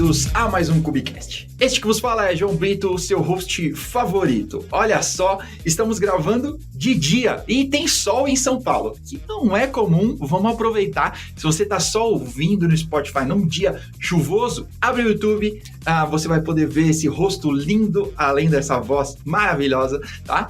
bem-vindos a mais um Cubicast. Este que vos fala é João Brito, o seu host favorito. Olha só, estamos gravando de dia e tem sol em São Paulo, que não é comum. Vamos aproveitar. Se você está só ouvindo no Spotify num dia chuvoso, abre o YouTube, você vai poder ver esse rosto lindo, além dessa voz maravilhosa, tá?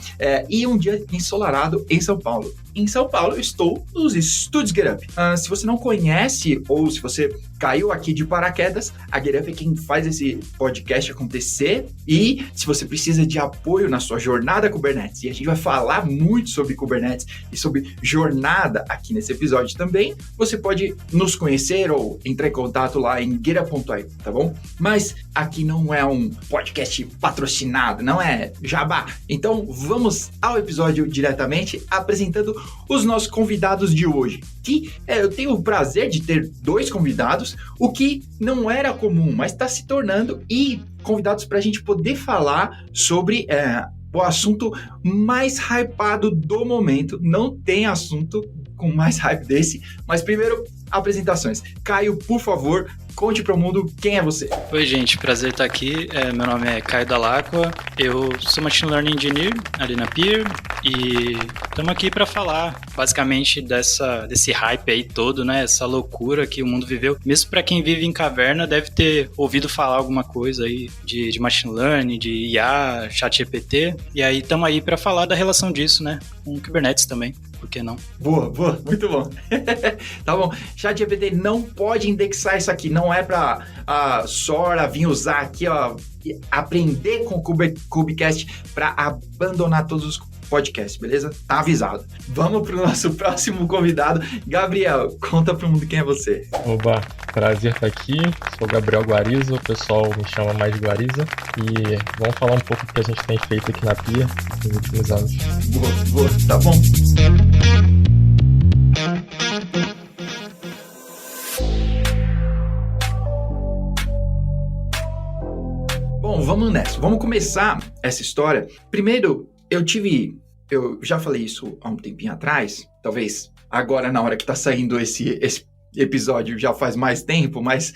E um dia ensolarado em São Paulo. Em São Paulo, eu estou nos estúdios Get Up. Se você não conhece ou se você caiu aqui de paraquedas, a Get Up é quem faz esse podcast acontecer. E se você precisa de apoio na sua jornada Kubernetes, e a gente vai falar muito sobre Kubernetes e sobre jornada aqui nesse episódio também, você pode nos conhecer ou entrar em contato lá em getup.io, tá bom? Mas aqui não é um podcast patrocinado, não é jabá. Então vamos ao episódio diretamente, apresentando os nossos convidados de hoje. Que eu tenho o prazer de ter 2 convidados, o que não era comum, mas está se tornando, e convidados para a gente poder falar sobre o assunto mais hypado do momento. Não tem assunto com mais hype desse, mas primeiro, apresentações. Caio, por favor, conte para o mundo quem é você. Oi, gente, prazer estar aqui. Meu nome é Caio Dall'Acqua, eu sou Machine Learning Engineer ali na Peer e estamos aqui para falar basicamente desse hype aí todo, né? Essa loucura que o mundo viveu. Mesmo para quem vive em caverna, deve ter ouvido falar alguma coisa aí de Machine Learning, de IA, ChatGPT. E aí estamos aí para falar da relação disso, né? Com Kubernetes também. Por que não? Boa, muito bom. Tá bom, ChatGPT não pode indexar isso aqui, não é para a Sora vir usar aqui, ó, aprender com o Cubicast para abandonar todos os podcasts, beleza? Tá avisado. Vamos pro nosso próximo convidado. Gabriel, conta pro mundo quem é você. Oba, prazer estar aqui. Sou Gabriel Guarizo, o pessoal me chama mais de Guariza. E vamos falar um pouco do que a gente tem feito aqui na Pia nos últimos anos. Boa, tá bom. Bom, vamos nessa. Vamos começar essa história. Primeiro, eu já falei isso há um tempinho atrás, talvez agora na hora que tá saindo esse episódio já faz mais tempo, mas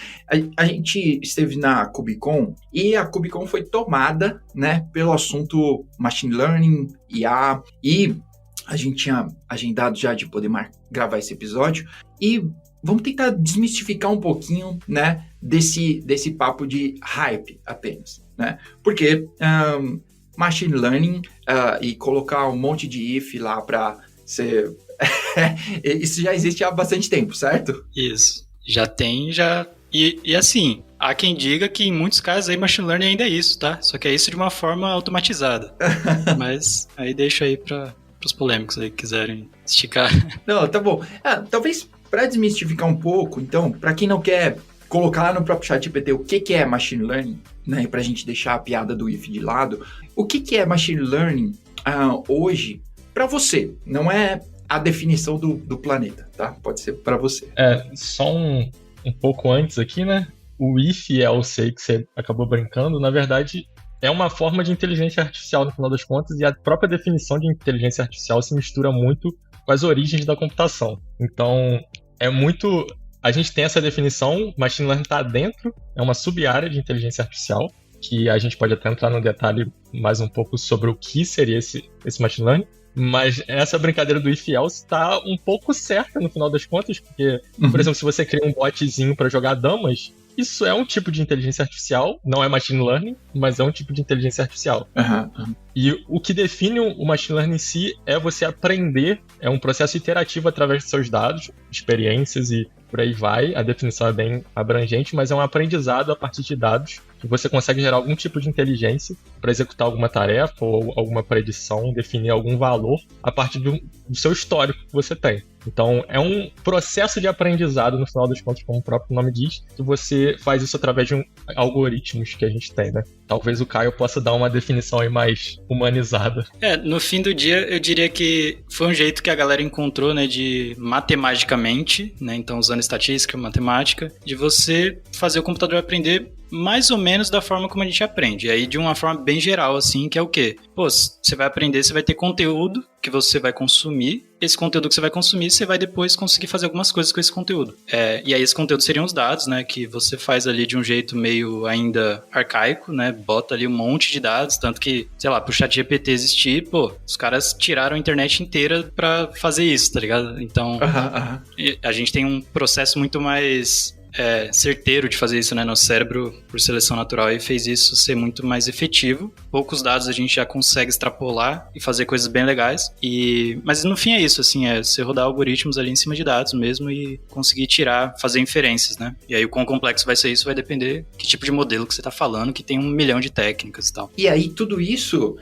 a gente esteve na KubeCon e a KubeCon foi tomada, né, pelo assunto Machine Learning, IA, e a gente tinha agendado já de poder gravar esse episódio e vamos tentar desmistificar um pouquinho, né, desse papo de hype apenas, né, porque Machine Learning e colocar um monte de if lá para ser... Isso já existe há bastante tempo, certo? Isso. Já tem. E assim, há quem diga que em muitos casos aí Machine Learning ainda é isso, tá? Só que é isso de uma forma automatizada. Mas aí deixa aí para os polêmicos aí que quiserem esticar. Não, tá bom. Talvez para desmistificar um pouco, então, para quem não quer colocar lá no próprio ChatGPT o que é Machine Learning, né, pra gente deixar a piada do if de lado, o que é Machine Learning hoje para você? Não é a definição do planeta, tá? Pode ser para você. Só um pouco antes aqui, né? O if e else que você acabou brincando, na verdade, é uma forma de inteligência artificial no final das contas, e a própria definição de inteligência artificial se mistura muito com as origens da computação. Então, a gente tem essa definição, Machine Learning está dentro, é uma sub-área de inteligência artificial, que a gente pode até entrar no detalhe mais um pouco sobre o que seria esse Machine Learning, mas essa brincadeira do if e else está um pouco certa no final das contas, porque, por exemplo, se você cria um botzinho para jogar damas, isso é um tipo de inteligência artificial, não é Machine Learning, mas é um tipo de inteligência artificial. E o que define o Machine Learning em si é você aprender, é um processo iterativo através dos seus dados, experiências e por aí vai. A definição é bem abrangente, mas é um aprendizado a partir de dados que você consegue gerar algum tipo de inteligência para executar alguma tarefa ou alguma predição, definir algum valor a partir do seu histórico que você tem. Então, é um processo de aprendizado, no final das contas, como o próprio nome diz, que você faz isso através de algoritmos que a gente tem, né? Talvez o Caio possa dar uma definição aí mais humanizada. No fim do dia, eu diria que foi um jeito que a galera encontrou, né, de matematicamente, né, então usando estatística, matemática, de você fazer o computador aprender mais ou menos da forma como a gente aprende. E aí de uma forma bem geral, assim, que é o quê? Pô, você vai aprender, você vai ter conteúdo que você vai consumir. Esse conteúdo que você vai consumir, você vai depois conseguir fazer algumas coisas com esse conteúdo. E aí esse conteúdo seriam os dados, né? Que você faz ali de um jeito meio ainda arcaico, né? Bota ali um monte de dados, tanto que, sei lá, pro ChatGPT existir, pô, os caras tiraram a internet inteira pra fazer isso, tá ligado? Então, a gente tem um processo muito mais certeiro de fazer isso, né, no cérebro por seleção natural, e fez isso ser muito mais efetivo. Poucos dados a gente já consegue extrapolar e fazer coisas bem legais, mas no fim é isso, assim, você rodar algoritmos ali em cima de dados mesmo e conseguir fazer inferências, né, e aí o quão complexo vai ser isso vai depender que tipo de modelo que você tá falando, que tem 1 milhão de técnicas e tal. E aí tudo isso,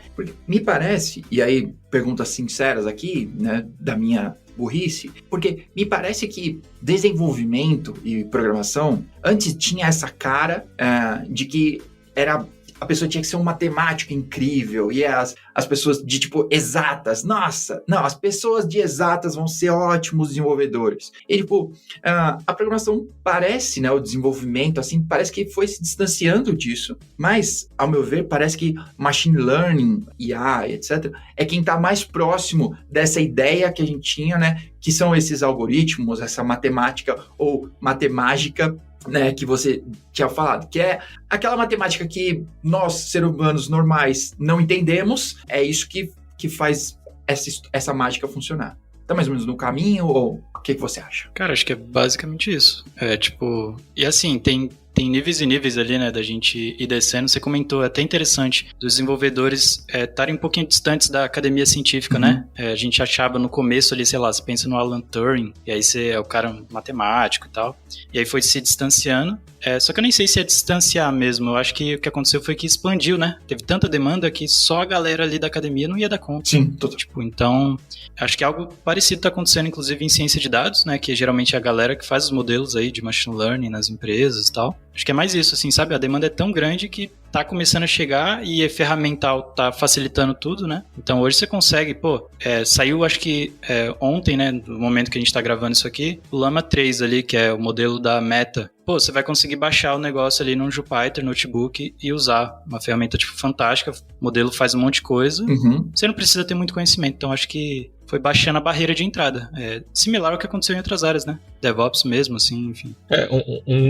me parece, e aí perguntas sinceras aqui, né, da minha burrice, porque me parece que desenvolvimento e programação antes tinha essa cara de que a pessoa tinha que ser um matemático incrível, e as pessoas de tipo exatas, nossa, não, as pessoas de exatas vão ser ótimos desenvolvedores. E tipo, a programação parece, né, o desenvolvimento, assim, parece que foi se distanciando disso, mas, ao meu ver, parece que machine learning, IA, etc., é quem está mais próximo dessa ideia que a gente tinha, né, que são esses algoritmos, essa matemática ou matemática, né, que você tinha falado, que é aquela matemática que nós, seres humanos normais, não entendemos, é isso que faz essa mágica funcionar. Tá mais ou menos no caminho, ou o que você acha? Cara, acho que é basicamente isso. E assim, tem níveis e níveis ali, né, da gente ir descendo. Você comentou, é até interessante, dos desenvolvedores estarem um pouquinho distantes da academia científica, né? A gente achava no começo ali, sei lá, você pensa no Alan Turing, e aí você é o cara matemático e tal, e aí foi se distanciando. Só que eu nem sei se é distanciar mesmo, eu acho que o que aconteceu foi que expandiu, né? Teve tanta demanda que só a galera ali da academia não ia dar conta. Sim, total. Então, acho que algo parecido está acontecendo, inclusive, em ciência de dados, né? Que geralmente é a galera que faz os modelos aí de machine learning nas empresas e tal. Acho que é mais isso, assim, sabe? A demanda é tão grande que tá começando a chegar e a ferramental tá facilitando tudo, né? Então hoje você consegue, saiu acho que ontem, né, no momento que a gente tá gravando isso aqui, o Llama 3 ali, que é o modelo da Meta. Você vai conseguir baixar o negócio ali num Jupyter Notebook e usar uma ferramenta, tipo, fantástica. O modelo faz um monte de coisa. Você não precisa ter muito conhecimento, então acho que foi baixando a barreira de entrada. Similar ao que aconteceu em outras áreas, né? DevOps mesmo, assim, enfim.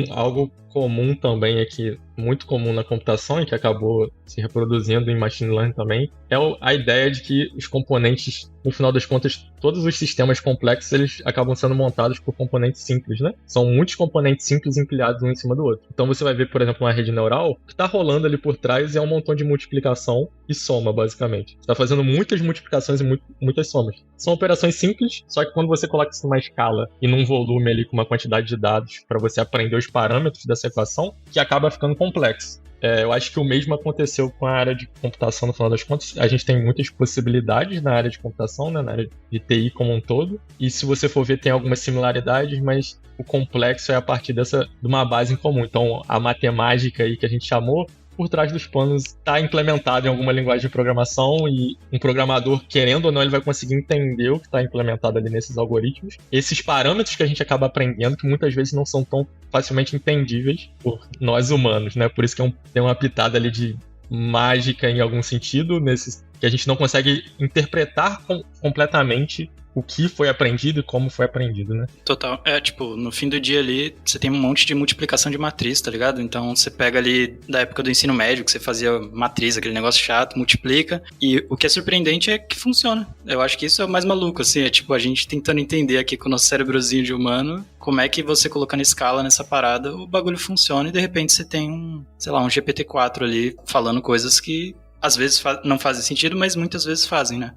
Algo comum também aqui, muito comum na computação e que acabou se reproduzindo em machine learning também, é a ideia de que os componentes, no final das contas, todos os sistemas complexos, eles acabam sendo montados por componentes simples, né? São muitos componentes simples empilhados um em cima do outro. Então você vai ver, por exemplo, uma rede neural, o que está rolando ali por trás é um montão de multiplicação e soma, basicamente. Você está fazendo muitas multiplicações e muitas somas. São operações simples, só que quando você coloca isso numa escala e num volume ali com uma quantidade de dados para você aprender os parâmetros dessa equação, que acaba ficando complexo. Eu acho que o mesmo aconteceu com a área de computação no final das contas. A gente tem muitas possibilidades na área de computação, né, na área de TI como um todo. E se você for ver, tem algumas similaridades, mas o complexo é a partir de uma base em comum. Então, a matemática aí que a gente chamou, por trás dos panos está implementado em alguma linguagem de programação, e um programador, querendo ou não, ele vai conseguir entender o que está implementado ali nesses algoritmos. Esses parâmetros que a gente acaba aprendendo, que muitas vezes não são tão facilmente entendíveis por nós humanos, né? Por isso que tem uma pitada ali de mágica em algum sentido, que a gente não consegue interpretar completamente o que foi aprendido e como foi aprendido, né? Total. No fim do dia ali, você tem um monte de multiplicação de matriz, tá ligado? Então, você pega ali da época do ensino médio, que você fazia matriz, aquele negócio chato, multiplica, e o que é surpreendente é que funciona. Eu acho que isso é o mais maluco, assim, a gente tentando entender aqui com o nosso cérebrozinho de humano, como é que você colocando escala nessa parada, o bagulho funciona, e de repente você tem um GPT-4 ali, falando coisas que às vezes não fazem sentido, mas muitas vezes fazem, né?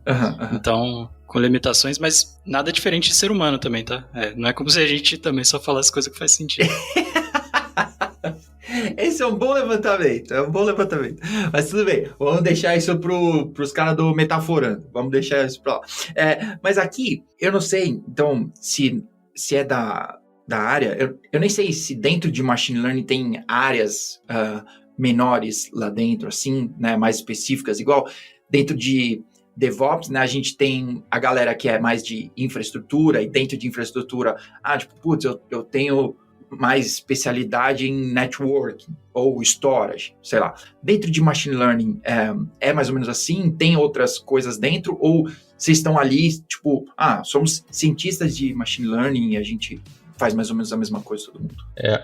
Então, com limitações, mas nada diferente de ser humano também, tá? Não é como se a gente também só falasse coisa que faz sentido. Esse é um bom levantamento, Mas tudo bem, vamos deixar isso pros caras do Metaforando. Vamos deixar isso pra lá. Mas aqui, eu não sei, então, se é da área, eu nem sei se dentro de Machine Learning tem áreas menores lá dentro, assim, né, mais específicas, igual dentro de DevOps, né, a gente tem a galera que é mais de infraestrutura, e dentro de infraestrutura, eu tenho mais especialidade em networking ou storage, sei lá. Dentro de machine learning, é mais ou menos assim? Tem outras coisas dentro? Ou vocês estão ali, tipo, somos cientistas de machine learning e a gente faz mais ou menos a mesma coisa todo mundo?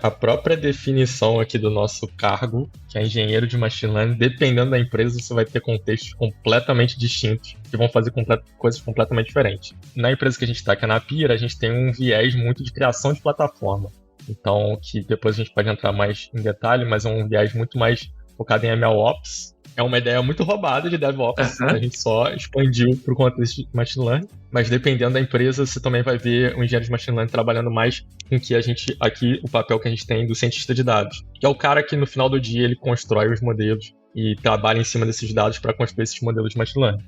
A própria definição aqui do nosso cargo, que é engenheiro de machine learning, dependendo da empresa, você vai ter contextos completamente distintos, que vão fazer coisas completamente diferentes. Na empresa que a gente está, que é na Pira, a gente tem um viés muito de criação de plataforma. Então, que depois a gente pode entrar mais em detalhe, mas é um viés muito mais focado em MLOps. É uma ideia muito roubada de DevOps, a gente só expandiu para o contexto de Machine Learning, mas dependendo da empresa, você também vai ver o engenheiro de Machine Learning trabalhando mais com que a gente, aqui, o papel que a gente tem do cientista de dados, que é o cara que no final do dia ele constrói os modelos e trabalha em cima desses dados para construir esses modelos de Machine Learning.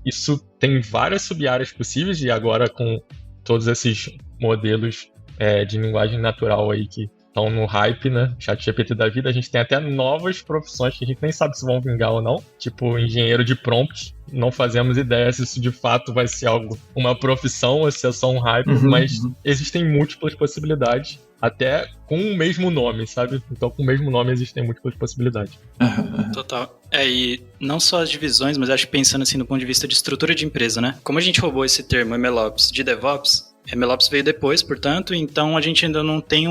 Isso tem várias sub-áreas possíveis e agora com todos esses modelos de linguagem natural aí que estão no hype, né? ChatGPT da vida, a gente tem até novas profissões que a gente nem sabe se vão vingar ou não, tipo engenheiro de prompt. Não fazemos ideia se isso de fato vai ser uma profissão ou se é só um hype, mas existem múltiplas possibilidades, até com o mesmo nome, sabe? Então, com o mesmo nome existem múltiplas possibilidades. Total. E não só as divisões, mas acho que pensando assim do ponto de vista de estrutura de empresa, né? Como a gente roubou esse termo MLOps de DevOps, MLOps veio depois, portanto, então a gente ainda não tem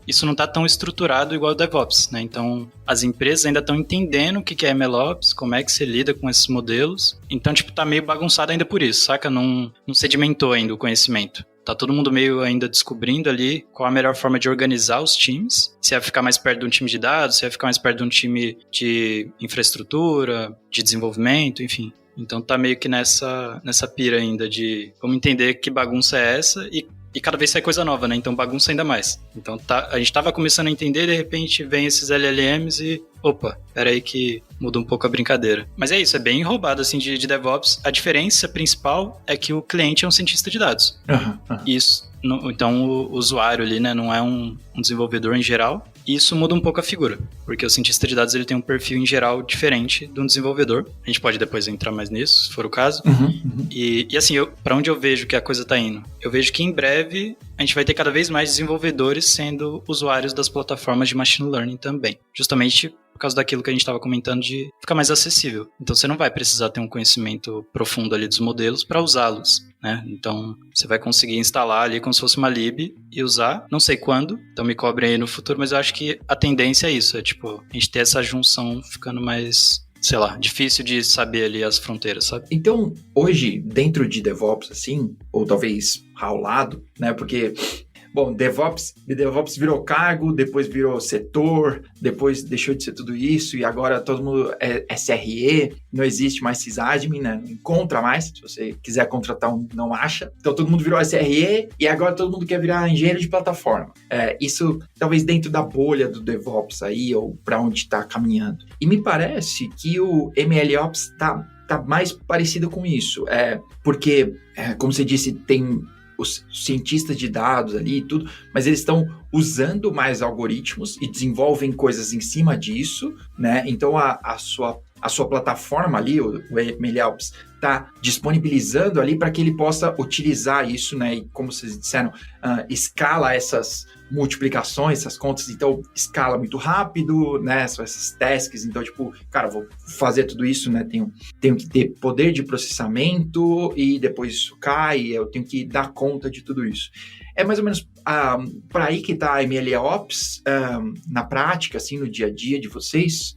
isso não está tão estruturado igual o DevOps, né? Então, as empresas ainda estão entendendo o que é MLOps, como é que se lida com esses modelos. Então, tá meio bagunçado ainda por isso, saca? Não sedimentou ainda o conhecimento. Tá todo mundo meio ainda descobrindo ali qual a melhor forma de organizar os times. Se vai ficar mais perto de um time de dados, se vai ficar mais perto de um time de infraestrutura, de desenvolvimento, enfim. Então tá meio que nessa pira ainda de vamos entender que bagunça é essa e cada vez sai coisa nova, né? Então bagunça ainda mais. Então a gente tava começando a entender, de repente vem esses LLMs e opa, peraí que muda um pouco a brincadeira. Mas é isso, é bem roubado assim de DevOps. A diferença principal é que o cliente é um cientista de dados. Isso, então o usuário ali, né, não é um desenvolvedor em geral. Isso muda um pouco a figura, porque o cientista de dados ele tem um perfil em geral diferente de um desenvolvedor. A gente pode depois entrar mais nisso, se for o caso. E assim, para onde eu vejo que a coisa tá indo? Eu vejo que em breve a gente vai ter cada vez mais desenvolvedores sendo usuários das plataformas de machine learning também. Justamente por causa daquilo que a gente estava comentando de ficar mais acessível. Então você não vai precisar ter um conhecimento profundo ali dos modelos para usá-los, né? Então você vai conseguir instalar ali como se fosse uma lib e usar, não sei quando, então me cobrem aí no futuro, mas eu acho que a tendência é isso, é tipo, a gente ter essa junção ficando mais, sei lá, difícil de saber ali as fronteiras, sabe? Então, hoje, dentro de DevOps, assim, ou talvez ao lado, né, porque... Bom, DevOps virou cargo, depois virou setor, depois deixou de ser tudo isso e agora todo mundo é SRE, não existe mais sysadmin, né? Não encontra mais, se você quiser contratar não acha. Então todo mundo virou SRE e agora todo mundo quer virar engenheiro de plataforma. Isso talvez dentro da bolha do DevOps aí ou para onde está caminhando. E me parece que o MLOps tá mais parecido com isso, porque, como você disse, tem... os cientistas de dados ali e tudo, mas eles estão usando mais algoritmos e desenvolvem coisas em cima disso, né? Então a sua plataforma ali, o MLOps, está disponibilizando ali para que ele possa utilizar isso, né? E como vocês disseram, escala essas multiplicações, essas contas, então escala muito rápido, né? São essas tasks, então tipo, cara, vou fazer tudo isso, né? Tenho que ter poder de processamento e depois isso cai, eu tenho que dar conta de tudo isso. É mais ou menos para aí que está a MLOps na prática, assim, no dia a dia de vocês?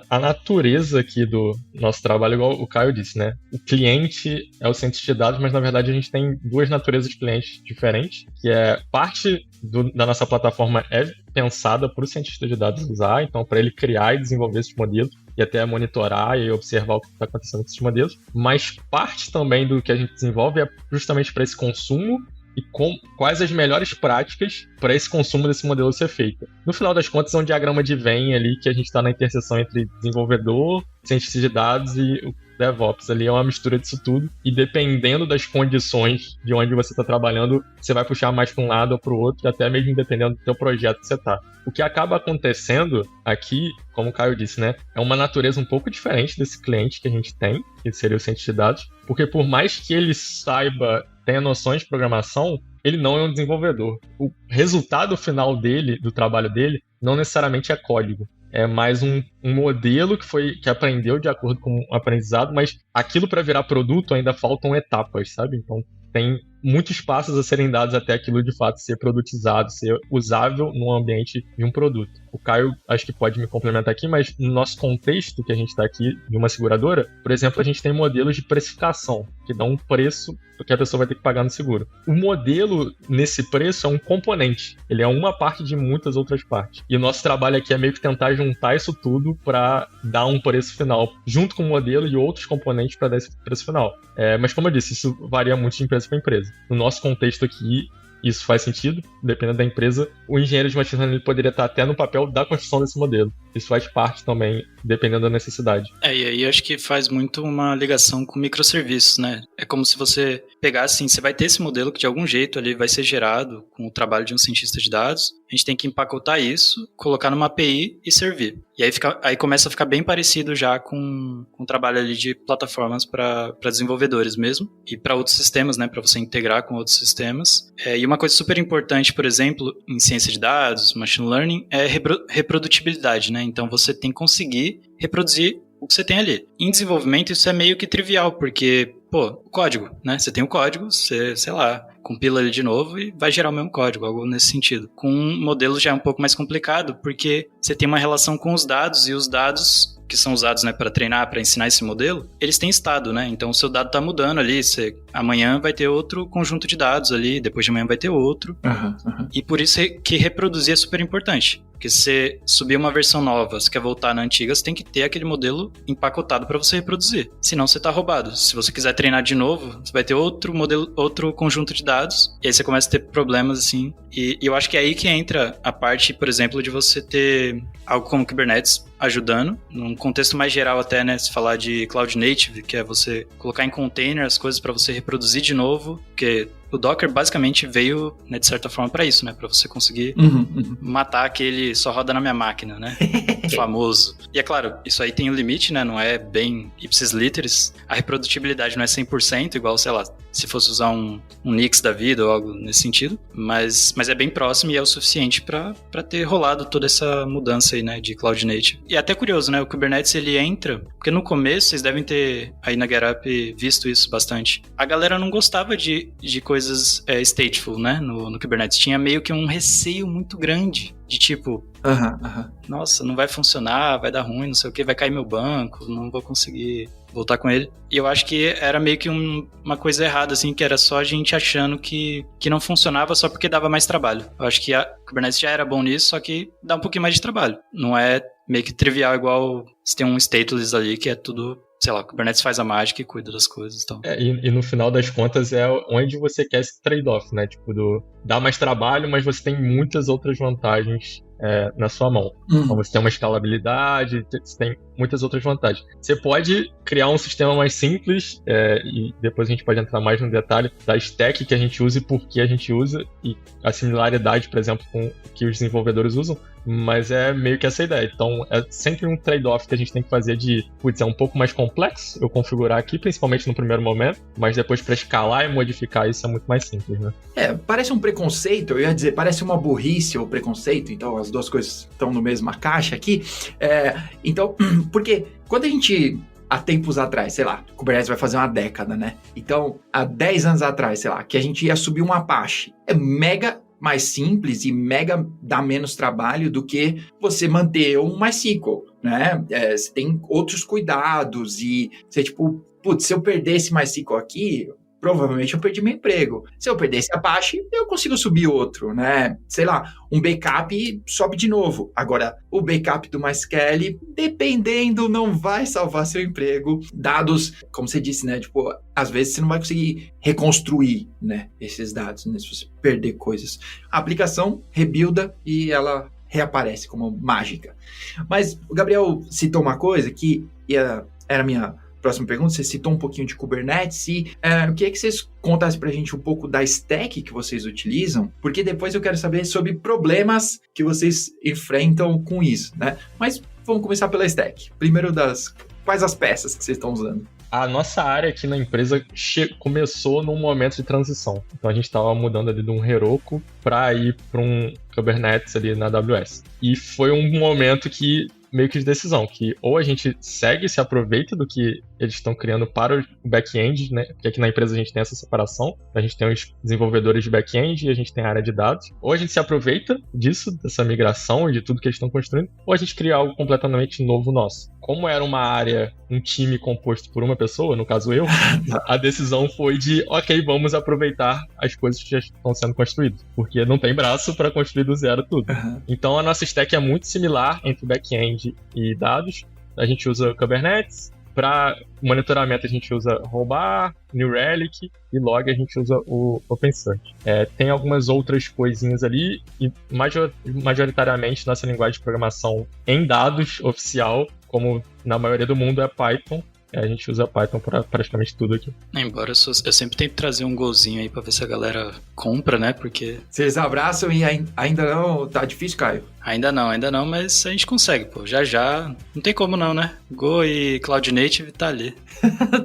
A natureza aqui do nosso trabalho, igual o Caio disse, né? O cliente é o cientista de dados, mas na verdade a gente tem duas naturezas de clientes diferentes, que é parte da nossa plataforma é pensada para o cientista de dados usar, então para ele criar e desenvolver esses modelos e até monitorar e observar o que está acontecendo com esses modelos, mas parte também do que a gente desenvolve é justamente para esse consumo e quais as melhores práticas para esse consumo desse modelo ser feito. No final das contas, é um diagrama de Venn ali que a gente está na interseção entre desenvolvedor, cientista de dados e o DevOps. Ali é uma mistura disso tudo e dependendo das condições de onde você está trabalhando, você vai puxar mais para um lado ou para o outro, até mesmo dependendo do teu projeto que você está. O que acaba acontecendo aqui, como o Caio disse, né, é uma natureza um pouco diferente desse cliente que a gente tem, que seria o cientista de dados, porque por mais que ele tenha noções de programação, ele não é um desenvolvedor. O resultado final dele, do trabalho dele, não necessariamente é código. É mais um modelo que aprendeu de acordo com o aprendizado, mas aquilo para virar produto ainda faltam etapas, sabe? Então tem muitos passos a serem dados até aquilo de fato ser produtizado, ser usável no ambiente de um produto. O Caio acho que pode me complementar aqui, mas no nosso contexto que a gente está aqui de uma seguradora, por exemplo, a gente tem modelos de precificação, que dão um preço que a pessoa vai ter que pagar no seguro. O modelo nesse preço é um componente, ele é uma parte de muitas outras partes. E o nosso trabalho aqui é meio que tentar juntar isso tudo para dar um preço final, junto com o modelo e outros componentes para dar esse preço final. Mas como eu disse, isso varia muito de empresa para empresa. No nosso contexto aqui, isso faz sentido, dependendo da empresa. O engenheiro de machine learning poderia estar até no papel da construção desse modelo. Isso faz parte também, dependendo da necessidade. E aí acho que faz muito uma ligação com microserviços, né? É como se você pegasse, assim, você vai ter esse modelo que de algum jeito ali vai ser gerado com o trabalho de um cientista de dados. A gente tem que empacotar isso, colocar numa API e servir. E aí começa a ficar bem parecido já com o trabalho ali de plataformas para desenvolvedores mesmo e para outros sistemas, né? Para você integrar com outros sistemas. E uma coisa super importante, por exemplo, em ciência de dados, machine learning, é reprodutibilidade, né? Então você tem que conseguir reproduzir o que você tem ali. Em desenvolvimento isso é meio que trivial, porque, o código, né? Você tem o código, você, sei lá, compila ele de novo e vai gerar o mesmo código, algo nesse sentido. Com um modelo já é um pouco mais complicado, porque você tem uma relação com os dados, e os dados que são usados, né, para treinar, para ensinar esse modelo, eles têm estado, né? Então o seu dado está mudando ali, amanhã vai ter outro conjunto de dados ali, depois de amanhã vai ter outro. E por isso que reproduzir é super importante. Porque se você subir uma versão nova, você quer voltar na antiga, você tem que ter aquele modelo empacotado para você reproduzir. Senão você está roubado. Se você quiser treinar de novo, você vai ter outro modelo, outro conjunto de dados, e aí você começa a ter problemas assim. E eu acho que é aí que entra a parte, por exemplo, de você ter algo como Kubernetes ajudando, num contexto mais geral até, né, se falar de Cloud Native, que é você colocar em container as coisas para você reproduzir de novo, porque o Docker basicamente veio, né, de certa forma para isso, né, para você conseguir matar aquele só roda na minha máquina, né, famoso. E é claro, isso aí tem um limite, né, não é bem ipsis literis, a reprodutibilidade não é 100%, igual, sei lá, se fosse usar um Nix da vida ou algo nesse sentido, mas é bem próximo e é o suficiente para ter rolado toda essa mudança aí, né, de Cloud Native. E é até curioso, né, o Kubernetes ele entra, porque no começo vocês devem ter aí na GetUp visto isso bastante, a galera não gostava de coisas stateful, né, no Kubernetes, tinha meio que um receio muito grande, de tipo, nossa, não vai funcionar, vai dar ruim, não sei o que, vai cair meu banco, não vou conseguir voltar com ele. E eu acho que era meio que uma coisa errada, assim, que era só a gente achando que não funcionava só porque dava mais trabalho. Eu acho que a Kubernetes já era bom nisso, só que dá um pouquinho mais de trabalho. Não é meio que trivial igual se tem um stateless ali, que é tudo, sei lá, o Kubernetes faz a mágica e cuida das coisas e tal. E no final das contas é onde você quer esse trade-off, né? Tipo, dá mais trabalho, mas você tem muitas outras vantagens na sua mão. Então você tem uma escalabilidade, você tem muitas outras vantagens. Você pode criar um sistema mais simples, e depois a gente pode entrar mais no detalhe da stack que a gente usa e por que a gente usa, e a similaridade, por exemplo, com o que os desenvolvedores usam, mas é meio que essa ideia. Então é sempre um trade-off que a gente tem que fazer de, é um pouco mais complexo eu configurar aqui, principalmente no primeiro momento, mas depois para escalar e modificar isso é muito mais simples, né? Parece um preconceito, eu ia dizer, parece uma burrice ou preconceito, então as duas coisas estão no mesma caixa aqui. Então, porque quando a gente, há tempos atrás, sei lá, Kubernetes vai fazer uma década, né? Então, há 10 anos atrás, sei lá, que a gente ia subir um Apache, é mega mais simples e mega dá menos trabalho do que você manter um MySQL, né? Você tem outros cuidados e você, tipo, se eu perder esse MySQL aqui, provavelmente eu perdi meu emprego. Se eu perder esse Apache, eu consigo subir outro, né? Sei lá, um backup sobe de novo. Agora, o backup do MySQL, dependendo, não vai salvar seu emprego. Dados, como você disse, né? Tipo, às vezes você não vai conseguir reconstruir, né, esses dados, né? Se você perder coisas. A aplicação rebuilda e ela reaparece como mágica. Mas o Gabriel citou uma coisa que era a minha próxima pergunta. Você citou um pouquinho de Kubernetes e eu queria que vocês contassem pra gente um pouco da stack que vocês utilizam, porque depois eu quero saber sobre problemas que vocês enfrentam com isso, né? Mas vamos começar pela stack. Primeiro quais as peças que vocês estão usando? a nossa área aqui na empresa começou num momento de transição. Então a gente estava mudando ali de um Heroku para ir para um Kubernetes ali na AWS. E foi um momento que meio que de decisão, que ou a gente segue e se aproveita do que eles estão criando para o back-end, né? Porque aqui na empresa a gente tem essa separação, a gente tem os desenvolvedores de back-end e a gente tem a área de dados. Ou a gente se aproveita disso, dessa migração e de tudo que eles estão construindo, ou a gente cria algo completamente novo nosso. Como era uma área, um time composto por uma pessoa, no caso eu, a decisão foi de, ok, vamos aproveitar as coisas que já estão sendo construídas, porque não tem braço para construir do zero tudo. Então a nossa stack é muito similar entre back-end e dados. A gente usa Kubernetes, para monitoramento a gente usa Rollbar, New Relic e log a gente usa o OpenSearch. Tem algumas outras coisinhas ali e majoritariamente nossa linguagem de programação em dados oficial, como na maioria do mundo, é Python. A gente usa Python para praticamente tudo aqui. Embora eu sempre tento trazer um golzinho aí pra ver se a galera compra, né? Porque... Vocês abraçam e ainda não... Tá difícil, Caio? Ainda não, mas a gente consegue, pô. Já. Não tem como não, né? Go e Cloud Native tá ali.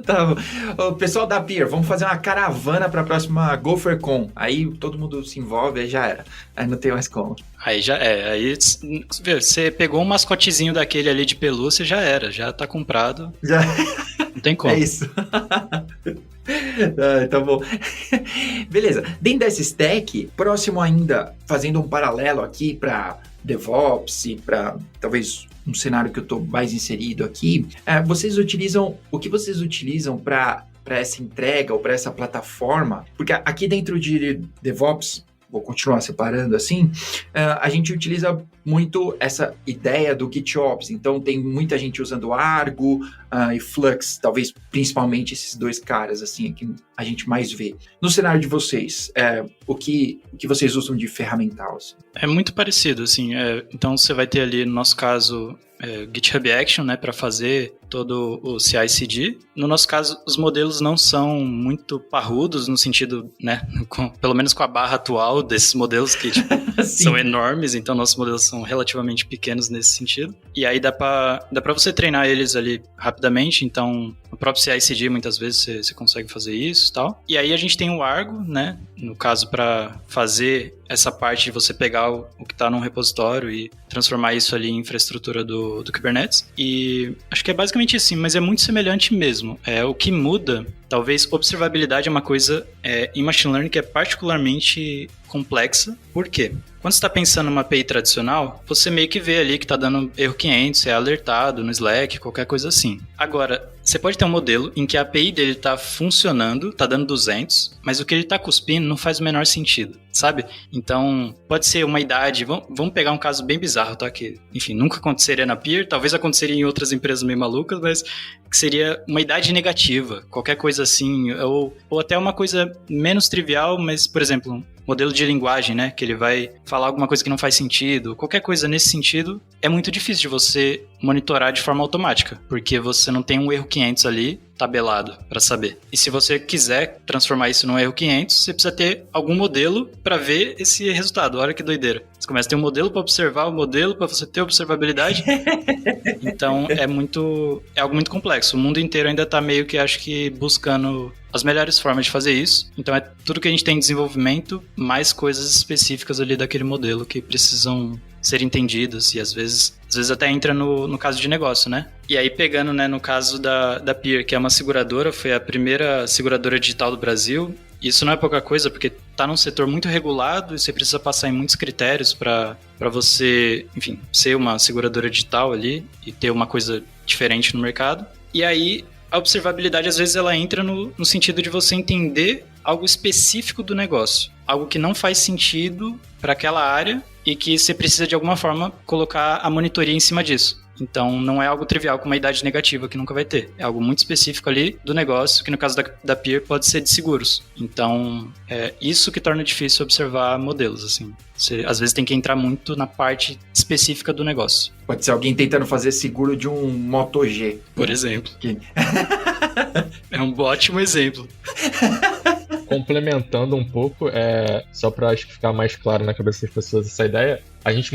Tá. O pessoal da Peer, vamos fazer uma caravana pra próxima GopherCon. Aí todo mundo se envolve, aí já era. Aí não tem mais como. Aí já é. Aí você pegou um mascotezinho daquele ali de pelúcia, já era. Já tá comprado. Já. Não tem como. É isso. Tá bom. Beleza. Dentro dessa stack, próximo ainda, fazendo um paralelo aqui para DevOps e para talvez um cenário que eu estou mais inserido aqui, vocês utilizam, o que vocês utilizam para essa entrega ou para essa plataforma? Porque aqui dentro de DevOps, vou continuar separando assim, a gente utiliza muito essa ideia do GitOps. Então, tem muita gente usando Argo e Flux, talvez principalmente esses dois caras, assim, que a gente mais vê. No cenário de vocês, o que vocês usam de ferramental? Assim? É muito parecido, assim. Então, você vai ter ali, no nosso caso, GitHub Action, né, para fazer todo o CI/CD. No nosso caso, os modelos não são muito parrudos no sentido, né, pelo menos com a barra atual desses modelos que tipo, são enormes, então nossos modelos são relativamente pequenos nesse sentido. E aí dá pra você treinar eles ali rapidamente, então no próprio CI/CD muitas vezes você consegue fazer isso e tal. E aí a gente tem o Argo, né, no caso para fazer essa parte de você pegar o que está num repositório e transformar isso ali em infraestrutura do Kubernetes. E acho que é basicamente assim, mas é muito semelhante mesmo. O que muda, talvez observabilidade é uma coisa em machine learning que é particularmente complexa. Por quê? Quando você está pensando numa API tradicional, você meio que vê ali que está dando erro 500, é alertado no Slack, qualquer coisa assim. Agora, você pode ter um modelo em que a API dele está funcionando, está dando 200, mas o que ele está cuspindo não faz o menor sentido, sabe? Então, pode ser uma idade... Vamos pegar um caso bem bizarro, tá? Que, enfim, nunca aconteceria na Peer, talvez aconteceria em outras empresas meio malucas, mas que seria uma idade negativa, qualquer coisa assim, ou até uma coisa menos trivial, mas, por exemplo... modelo de linguagem, né? Que ele vai falar alguma coisa que não faz sentido. Qualquer coisa nesse sentido, é muito difícil de você monitorar de forma automática, porque você não tem um erro 500 ali tabelado para saber. E se você quiser transformar isso num erro 500, você precisa ter algum modelo para ver esse resultado. Olha que doideira. Você começa a ter um modelo para observar o modelo, para você ter observabilidade. Então, é algo muito complexo. O mundo inteiro ainda está meio que, acho que, buscando as melhores formas de fazer isso. Então, é tudo que a gente tem em desenvolvimento, mais coisas específicas ali daquele modelo que precisam ser entendidas e às vezes até entra no caso de negócio, né? E aí pegando, né, no caso da Peer, que é uma seguradora, foi a primeira seguradora digital do Brasil. Isso não é pouca coisa, porque tá num setor muito regulado e você precisa passar em muitos critérios para você, enfim, ser uma seguradora digital ali e ter uma coisa diferente no mercado. E aí a observabilidade, às vezes, ela entra no sentido de você entender algo específico do negócio, algo que não faz sentido para aquela área e que você precisa, de alguma forma, colocar a monitoria em cima disso. Então, não é algo trivial com uma idade negativa que nunca vai ter. É algo muito específico ali do negócio, que no caso da Peer pode ser de seguros. Então, é isso que torna difícil observar modelos, assim. Você, às vezes, tem que entrar muito na parte específica do negócio. Pode ser alguém tentando fazer seguro de um Moto G. Por exemplo. É um ótimo exemplo. Complementando um pouco, só para acho que ficar mais claro na cabeça das pessoas essa ideia, a gente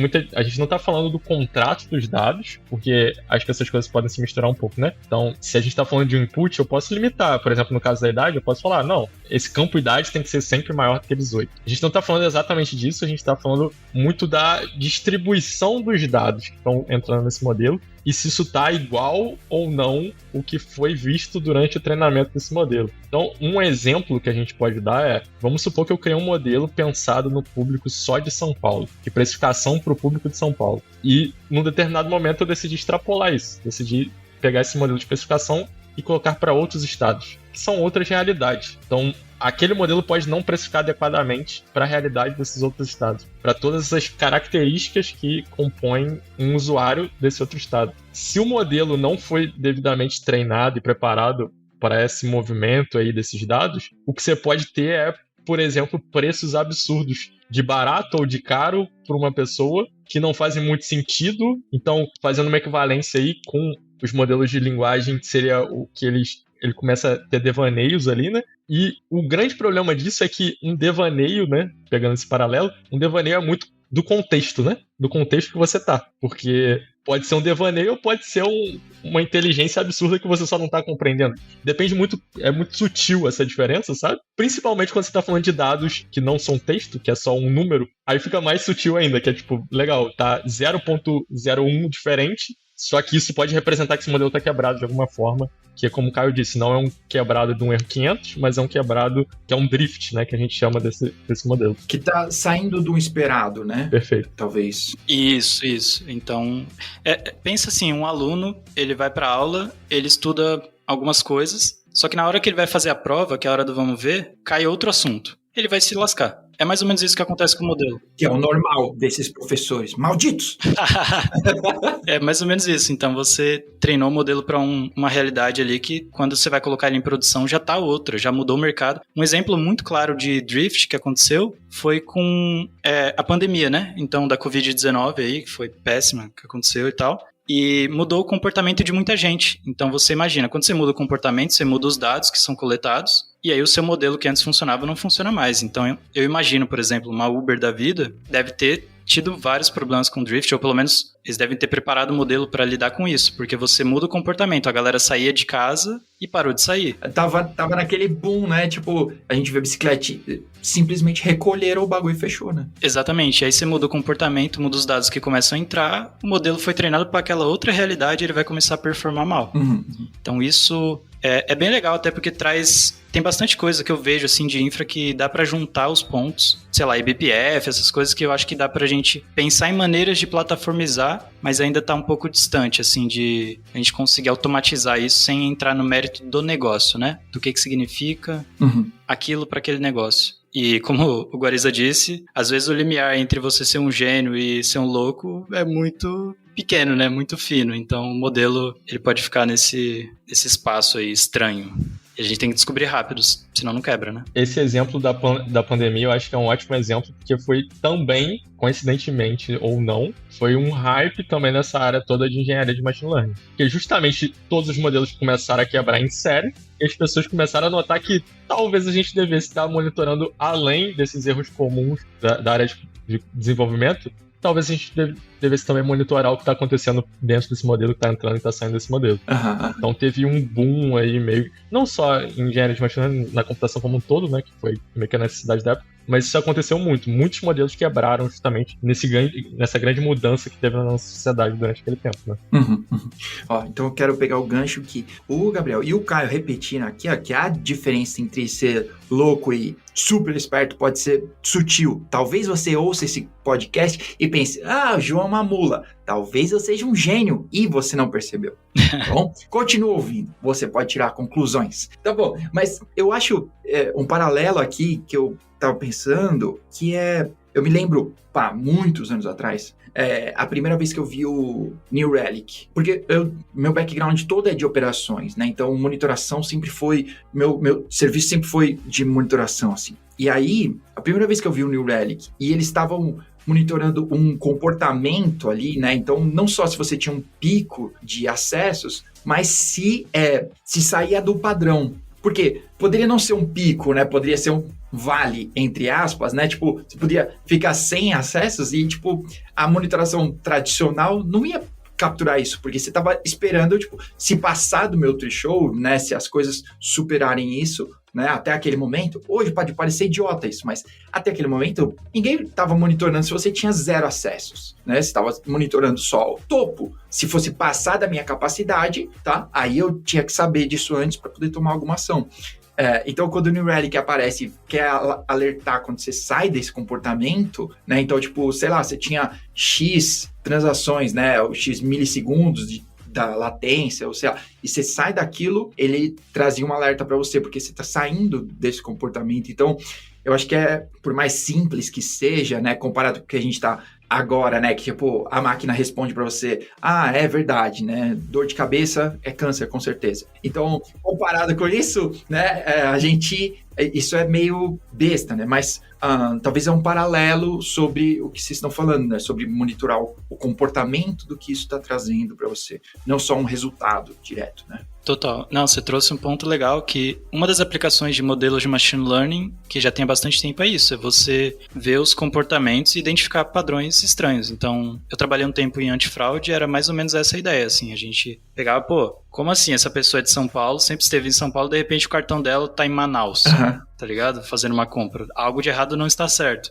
não está falando do contrato dos dados, porque acho que essas coisas podem se misturar um pouco, né? Então, se a gente está falando de um input, eu posso limitar. Por exemplo, no caso da idade, eu posso falar, não, esse campo idade tem que ser sempre maior do que 18. A gente não está falando exatamente disso, a gente está falando muito da distribuição dos dados que estão entrando nesse modelo, e se isso está igual ou não o que foi visto durante o treinamento desse modelo. Então, um exemplo que a gente pode dar é, vamos supor que eu criei um modelo pensado no público só de São Paulo, de precificação para o público de São Paulo. E, num determinado momento, eu decidi extrapolar isso, decidi pegar esse modelo de precificação e colocar para outros estados, que são outras realidades. Então, aquele modelo pode não precificar adequadamente para a realidade desses outros estados, para todas essas características que compõem um usuário desse outro estado. Se o modelo não foi devidamente treinado e preparado para esse movimento aí desses dados, o que você pode ter é, por exemplo, preços absurdos de barato ou de caro para uma pessoa que não fazem muito sentido. Então, fazendo uma equivalência aí com os modelos de linguagem, seria o que ele começa a ter devaneios ali, né? E o grande problema disso é que um devaneio, né? Pegando esse paralelo, um devaneio é muito do contexto, né? Do contexto que você tá. Porque pode ser um devaneio ou pode ser uma inteligência absurda que você só não tá compreendendo. Depende muito, é muito sutil essa diferença, sabe? Principalmente quando você tá falando de dados que não são texto, que é só um número, aí fica mais sutil ainda, que é tipo, legal, tá 0.01 diferente, só que isso pode representar que esse modelo tá quebrado de alguma forma, que é como o Caio disse, não é um quebrado de um erro 500, mas é um quebrado que é um drift, né, que a gente chama desse modelo. Que tá saindo do esperado, né? Perfeito. Talvez. Isso. Então, pensa assim, um aluno, ele vai pra aula, ele estuda algumas coisas, só que na hora que ele vai fazer a prova, que é a hora do vamos ver, cai outro assunto. Ele vai se lascar. É mais ou menos isso que acontece com o modelo. Que é o normal desses professores. Malditos! É mais ou menos isso. Então, você treinou o modelo para uma realidade ali que, quando você vai colocar ele em produção, já tá outra, já mudou o mercado. Um exemplo muito claro de drift que aconteceu foi com a pandemia, né? Então, da Covid-19 aí, que foi péssima, que aconteceu e tal. E mudou o comportamento de muita gente. Então, você imagina, quando você muda o comportamento, você muda os dados que são coletados, e aí o seu modelo que antes funcionava não funciona mais. Então, eu imagino, por exemplo, uma Uber da vida deve ter tido vários problemas com drift, ou pelo menos eles devem ter preparado o modelo para lidar com isso, porque você muda o comportamento, a galera saía de casa e parou de sair. Tava naquele boom, né? Tipo, a gente vê a bicicleta, simplesmente recolheram o bagulho e fechou, né? Exatamente, aí você muda o comportamento, muda os dados que começam a entrar, o modelo foi treinado para aquela outra realidade e ele vai começar a performar mal. Então isso é bem legal, até porque tem bastante coisa que eu vejo assim de infra que dá pra juntar os pontos, sei lá, eBPF, essas coisas que eu acho que dá pra gente pensar em maneiras de plataformizar, mas ainda tá um pouco distante, assim, de a gente conseguir automatizar isso sem entrar no mérito do negócio, né? Do que significa aquilo para aquele negócio. E como o Guariza disse, às vezes o limiar entre você ser um gênio e ser um louco é muito pequeno, né? Muito fino. Então o modelo ele pode ficar nesse espaço aí estranho. E a gente tem que descobrir rápido, senão não quebra, né? Esse exemplo da pandemia eu acho que é um ótimo exemplo, porque foi também, coincidentemente ou não, foi um hype também nessa área toda de engenharia de machine learning. Porque justamente todos os modelos começaram a quebrar em série, e as pessoas começaram a notar que talvez a gente devesse estar monitorando além desses erros comuns da área de desenvolvimento. Talvez a gente devesse também monitorar o que está acontecendo dentro desse modelo, que está entrando e está saindo desse modelo. Então teve um boom aí meio, não só em engenharia de machine learning, na computação como um todo, né, que foi meio que a necessidade da época, mas isso aconteceu muito. Muitos modelos quebraram justamente nessa grande mudança que teve na nossa sociedade durante aquele tempo, né? Ó, então eu quero pegar o gancho que o Gabriel e o Caio repetiram aqui, ó, que a diferença entre ser louco e super esperto pode ser sutil. Talvez você ouça esse podcast e pense, o João é uma mula. Talvez eu seja um gênio e você não percebeu. Tá bom? Continua ouvindo, você pode tirar conclusões. Tá bom, mas eu acho um paralelo aqui que eu tava pensando, que eu me lembro, muitos anos atrás, a primeira vez que eu vi o New Relic, porque meu background todo é de operações, né? Então monitoração sempre foi, meu serviço sempre foi de monitoração, assim. E aí, a primeira vez que eu vi o New Relic, e eles estavam monitorando um comportamento ali, né? Então, não só se você tinha um pico de acessos, mas se saía do padrão. Porque poderia não ser um pico, né? Poderia ser vale, entre aspas, né? Tipo, você podia ficar sem acessos e, tipo, a monitoração tradicional não ia capturar isso, porque você tava esperando, tipo, se passar do meu threshold, né? Se as coisas superarem isso, né? Até aquele momento, hoje pode parecer idiota isso, mas até aquele momento, ninguém estava monitorando se você tinha 0 acessos, né? Você estava monitorando só o topo. Se fosse passar da minha capacidade, tá? Aí eu tinha que saber disso antes para poder tomar alguma ação. Então, quando o New Relic aparece, quer alertar quando você sai desse comportamento, né? Então, tipo, sei lá, você tinha X transações, né? Ou X milissegundos da latência, ou sei lá, e você sai daquilo, ele trazia um alerta para você, porque você está saindo desse comportamento. Então, eu acho que por mais simples que seja, né? Comparado com o que a gente está agora, né, que tipo, a máquina responde para você, é verdade, né, dor de cabeça é câncer, com certeza. Então, comparado com isso, né, isso é meio besta, né, mas talvez é um paralelo sobre o que vocês estão falando, né, sobre monitorar o comportamento do que isso está trazendo para você, não só um resultado direto, né. Total. Não, você trouxe um ponto legal que uma das aplicações de modelos de machine learning, que já tem bastante tempo, é isso, é você ver os comportamentos e identificar padrões estranhos. Então, eu trabalhei um tempo em antifraude e era mais ou menos essa a ideia, assim, a gente pegava, como assim essa pessoa é de São Paulo, sempre esteve em São Paulo, de repente o cartão dela tá em Manaus, tá ligado? Fazendo uma compra. Algo de errado não está certo.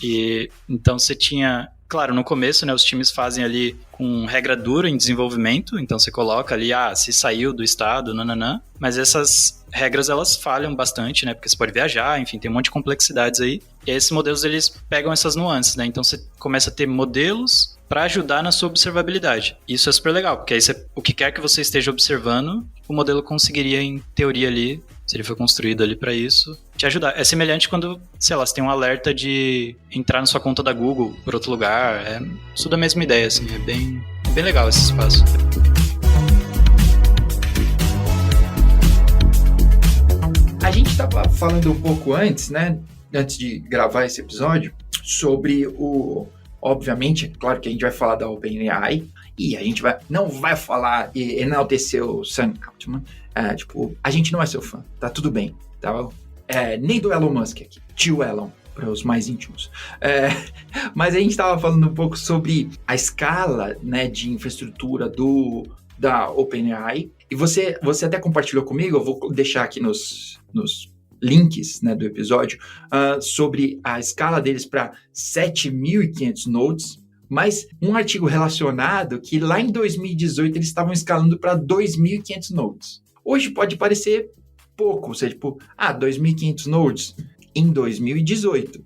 E então você tinha... Claro, no começo, né, os times fazem ali com regra dura em desenvolvimento, então você coloca ali, se saiu do estado, nananã, mas essas regras, elas falham bastante, né, porque você pode viajar, enfim, tem um monte de complexidades aí, e esses modelos, eles pegam essas nuances, né, então você começa a ter modelos para ajudar na sua observabilidade. Isso é super legal, porque aí o que quer que você esteja observando, o modelo conseguiria, em teoria ali, se ele foi construído ali para isso, te ajudar. É semelhante quando, sei lá, você tem um alerta de entrar na sua conta da Google por outro lugar. É tudo a mesma ideia, assim. É bem legal esse espaço. A gente estava falando um pouco antes, né? Antes de gravar esse episódio, sobre obviamente, claro que a gente vai falar da OpenAI, e a gente não vai falar e enaltecer o Sam Altman. A gente não é seu fã, tá tudo bem, tá? Nem do Elon Musk aqui, tio Elon, para os mais íntimos. Mas a gente estava falando um pouco sobre a escala, né, de infraestrutura da OpenAI, e você até compartilhou comigo, eu vou deixar aqui nos links, né, do episódio, sobre a escala deles para 7.500 nodes, mas um artigo relacionado que lá em 2018 eles estavam escalando para 2.500 nodes. Hoje pode parecer pouco, ou seja, 2.500 nodes em 2018.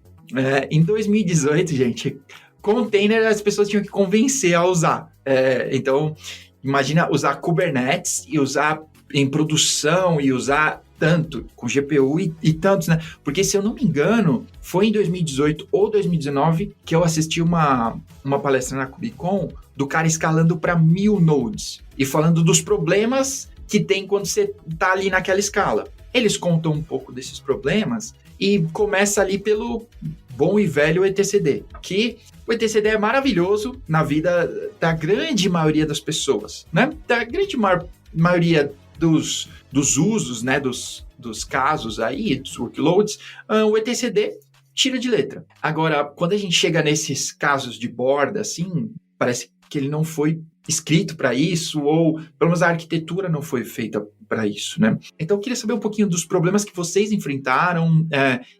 Em 2018, gente, container as pessoas tinham que convencer a usar. Então, imagina usar Kubernetes e usar em produção e usar tanto com GPU e tantos, né? Porque, se eu não me engano, foi em 2018 ou 2019 que eu assisti uma palestra na KubeCon do cara escalando para 1.000 nodes e falando dos problemas que tem quando você tá ali naquela escala. Eles contam um pouco desses problemas e começa ali pelo bom e velho etcd, que o etcd é maravilhoso na vida da grande maioria das pessoas, né? Da grande maioria dos usos, né? Dos casos aí, dos workloads, o etcd tira de letra. Agora, quando a gente chega nesses casos de borda, assim, parece que ele não foi escrito para isso, ou pelo menos a arquitetura não foi feita para isso, né? Então eu queria saber um pouquinho dos problemas que vocês enfrentaram,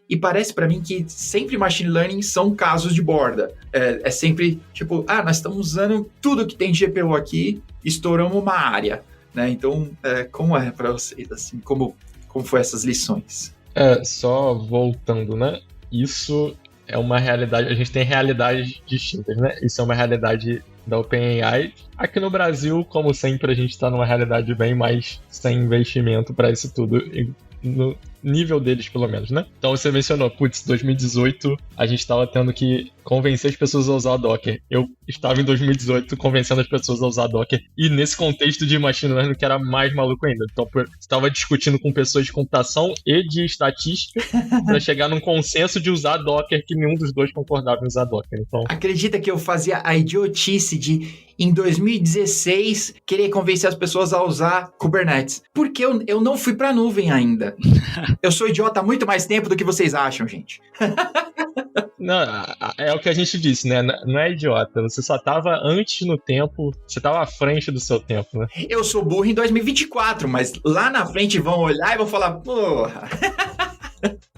e parece para mim que sempre machine learning são casos de borda. É sempre tipo, nós estamos usando tudo que tem de GPU aqui, estouramos uma área, né? Então, como é para vocês, assim, como foi essas lições? Só voltando, né? Isso é uma realidade, a gente tem realidades distintas, né? Isso é uma realidade da OpenAI. Aqui no Brasil, como sempre, a gente está numa realidade bem mais sem investimento para isso tudo, no nível deles, pelo menos, né? Então você mencionou, 2018 a gente estava tendo que convencer as pessoas a usar o Docker. Eu estava em 2018 convencendo as pessoas a usar Docker, e nesse contexto de machine learning que era mais maluco ainda. Então estava discutindo com pessoas de computação e de estatística para chegar num consenso de usar Docker, que nenhum dos dois concordava em usar Docker. Então, acredita que eu fazia a idiotice de em 2016 querer convencer as pessoas a usar Kubernetes. Porque eu não fui pra nuvem ainda. Eu sou idiota há muito mais tempo do que vocês acham, gente. Não, é o que a gente disse, né? Não é idiota. Você só tava antes no tempo, você tava à frente do seu tempo, né? Eu sou burro em 2024, mas lá na frente vão olhar e vão falar, porra.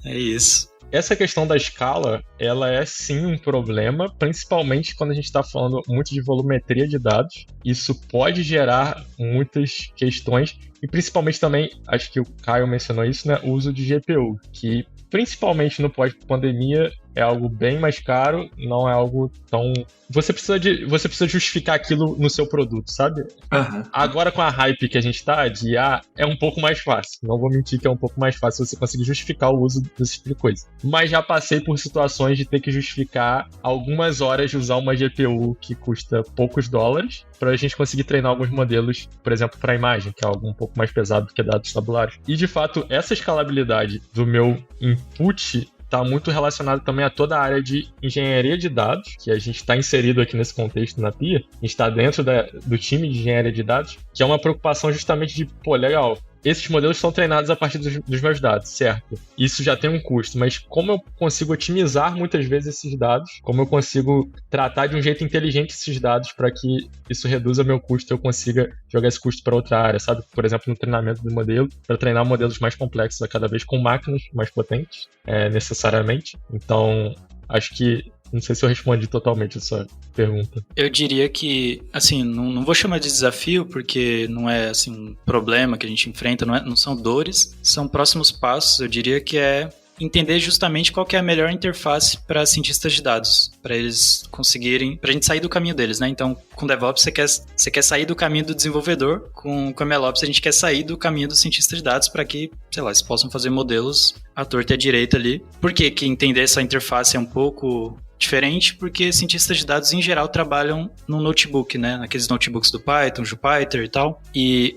É isso. Essa questão da escala, ela é sim um problema, principalmente quando a gente está falando muito de volumetria de dados. Isso pode gerar muitas questões, e principalmente também, acho que o Caio mencionou isso, né? O uso de GPU, que principalmente no pós-pandemia é algo bem mais caro, não é algo tão... Você precisa justificar aquilo no seu produto, sabe? Uhum. Agora com a hype que a gente tá de IA, é um pouco mais fácil. Não vou mentir que é um pouco mais fácil você conseguir justificar o uso desse tipo de coisa. Mas já passei por situações de ter que justificar algumas horas de usar uma GPU que custa poucos dólares para a gente conseguir treinar alguns modelos, por exemplo, para imagem, que é algo um pouco mais pesado do que dados tabulares. E, de fato, essa escalabilidade do meu input está muito relacionado também a toda a área de engenharia de dados, que a gente está inserido aqui nesse contexto na PIA. A gente está dentro do time de engenharia de dados, que é uma preocupação justamente de, pô, legal, esses modelos são treinados a partir dos meus dados, certo? Isso já tem um custo, mas como eu consigo otimizar muitas vezes esses dados? Como eu consigo tratar de um jeito inteligente esses dados para que isso reduza meu custo e eu consiga jogar esse custo para outra área, sabe? Por exemplo, no treinamento do modelo, para treinar modelos mais complexos a cada vez com máquinas mais potentes, necessariamente. Então, acho que não sei se eu respondi totalmente essa pergunta. Eu diria que, assim, não vou chamar de desafio, porque não é, assim, um problema que a gente enfrenta, não são dores, são próximos passos. Eu diria que é entender justamente qual que é a melhor interface para cientistas de dados, para eles conseguirem, para a gente sair do caminho deles, né? Então, com DevOps você quer sair do caminho do desenvolvedor, com MLOps a gente quer sair do caminho do cientista de dados para que, sei lá, eles possam fazer modelos à torta e à direita ali. Por que entender essa interface é um pouco diferente? Porque cientistas de dados, em geral, trabalham no notebook, né? Naqueles notebooks do Python, Jupyter e tal. E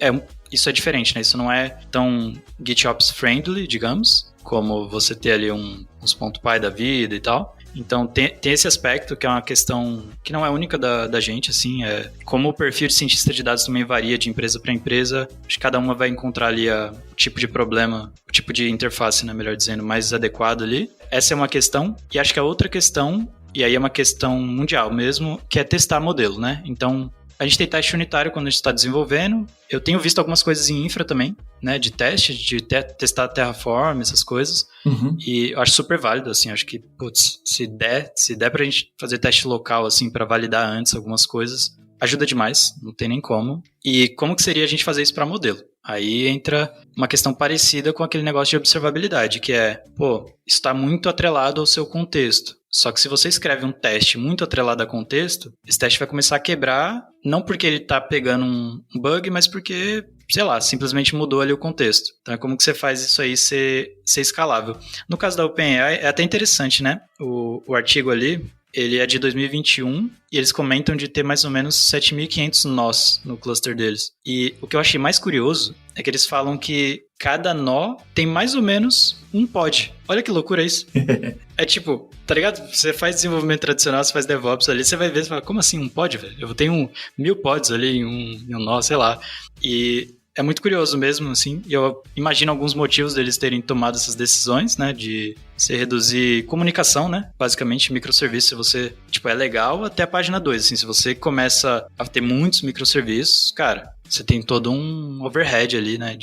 isso é diferente, né? Isso não é tão GitOps friendly, digamos, como você ter ali uns .py da vida e tal. Então, tem esse aspecto que é uma questão que não é única da gente, assim, como o perfil de cientista de dados também varia de empresa para empresa, acho que cada uma vai encontrar ali o tipo de problema, o tipo de interface, né, melhor dizendo, mais adequado ali. Essa é uma questão, e acho que a outra questão, e aí é uma questão mundial mesmo, que é testar modelo, né? Então, a gente tem teste unitário quando a gente está desenvolvendo. Eu tenho visto algumas coisas em infra também, né? De teste, de testar Terraform, essas coisas. Uhum. E eu acho super válido, assim. Acho que, putz, se der pra gente fazer teste local, assim, pra validar antes algumas coisas, ajuda demais. Não tem nem como. E como que seria a gente fazer isso para modelo? Aí entra uma questão parecida com aquele negócio de observabilidade, que é, isso está muito atrelado ao seu contexto. Só que se você escreve um teste muito atrelado a contexto, esse teste vai começar a quebrar, não porque ele está pegando um bug, mas porque, sei lá, simplesmente mudou ali o contexto. Então, como que você faz isso aí ser escalável? No caso da OpenAI, é até interessante, né? O artigo ali, ele é de 2021 e eles comentam de ter mais ou menos 7.500 nós no cluster deles. E o que eu achei mais curioso é que eles falam que cada nó tem mais ou menos um pod. Olha que loucura isso. É tipo, tá ligado? Você faz desenvolvimento tradicional, você faz DevOps ali, você vai ver, você fala, como assim um pod, velho? Eu tenho 1.000 pods ali em um nó, sei lá. E é muito curioso mesmo, assim, e eu imagino alguns motivos deles terem tomado essas decisões, né, de você reduzir comunicação, né, basicamente microserviços, se você, é legal até a página 2, assim, se você começa a ter muitos microserviços, cara, você tem todo um overhead ali, né,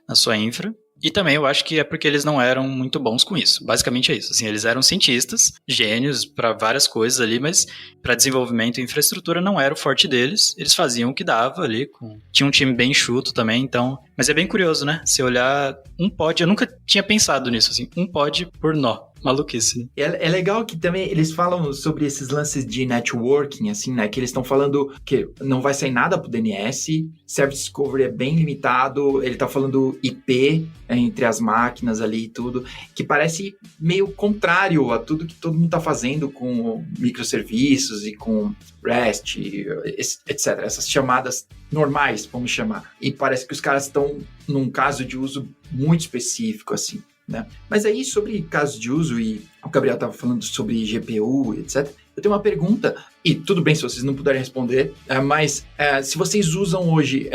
na sua infra. E também eu acho que é porque eles não eram muito bons com isso. Basicamente é isso. Assim, eles eram cientistas, gênios para várias coisas ali, mas para desenvolvimento e infraestrutura não era o forte deles. Eles faziam o que dava ali. Tinha um time bem enxuto também, então... Mas é bem curioso, né? Se olhar um pod, eu nunca tinha pensado nisso, assim. Um pod por nó. Maluquice. É legal que também eles falam sobre esses lances de networking, assim, né? Que eles estão falando que não vai sair nada pro DNS, Service Discovery é bem limitado, ele tá falando IP entre as máquinas ali e tudo, que parece meio contrário a tudo que todo mundo tá fazendo com microserviços e com REST, etc. Essas chamadas normais, vamos chamar. E parece que os caras estão num caso de uso muito específico, assim. Né? Mas aí, sobre casos de uso, e o Gabriel estava falando sobre GPU, etc., eu tenho uma pergunta, e tudo bem se vocês não puderem responder, mas se vocês usam hoje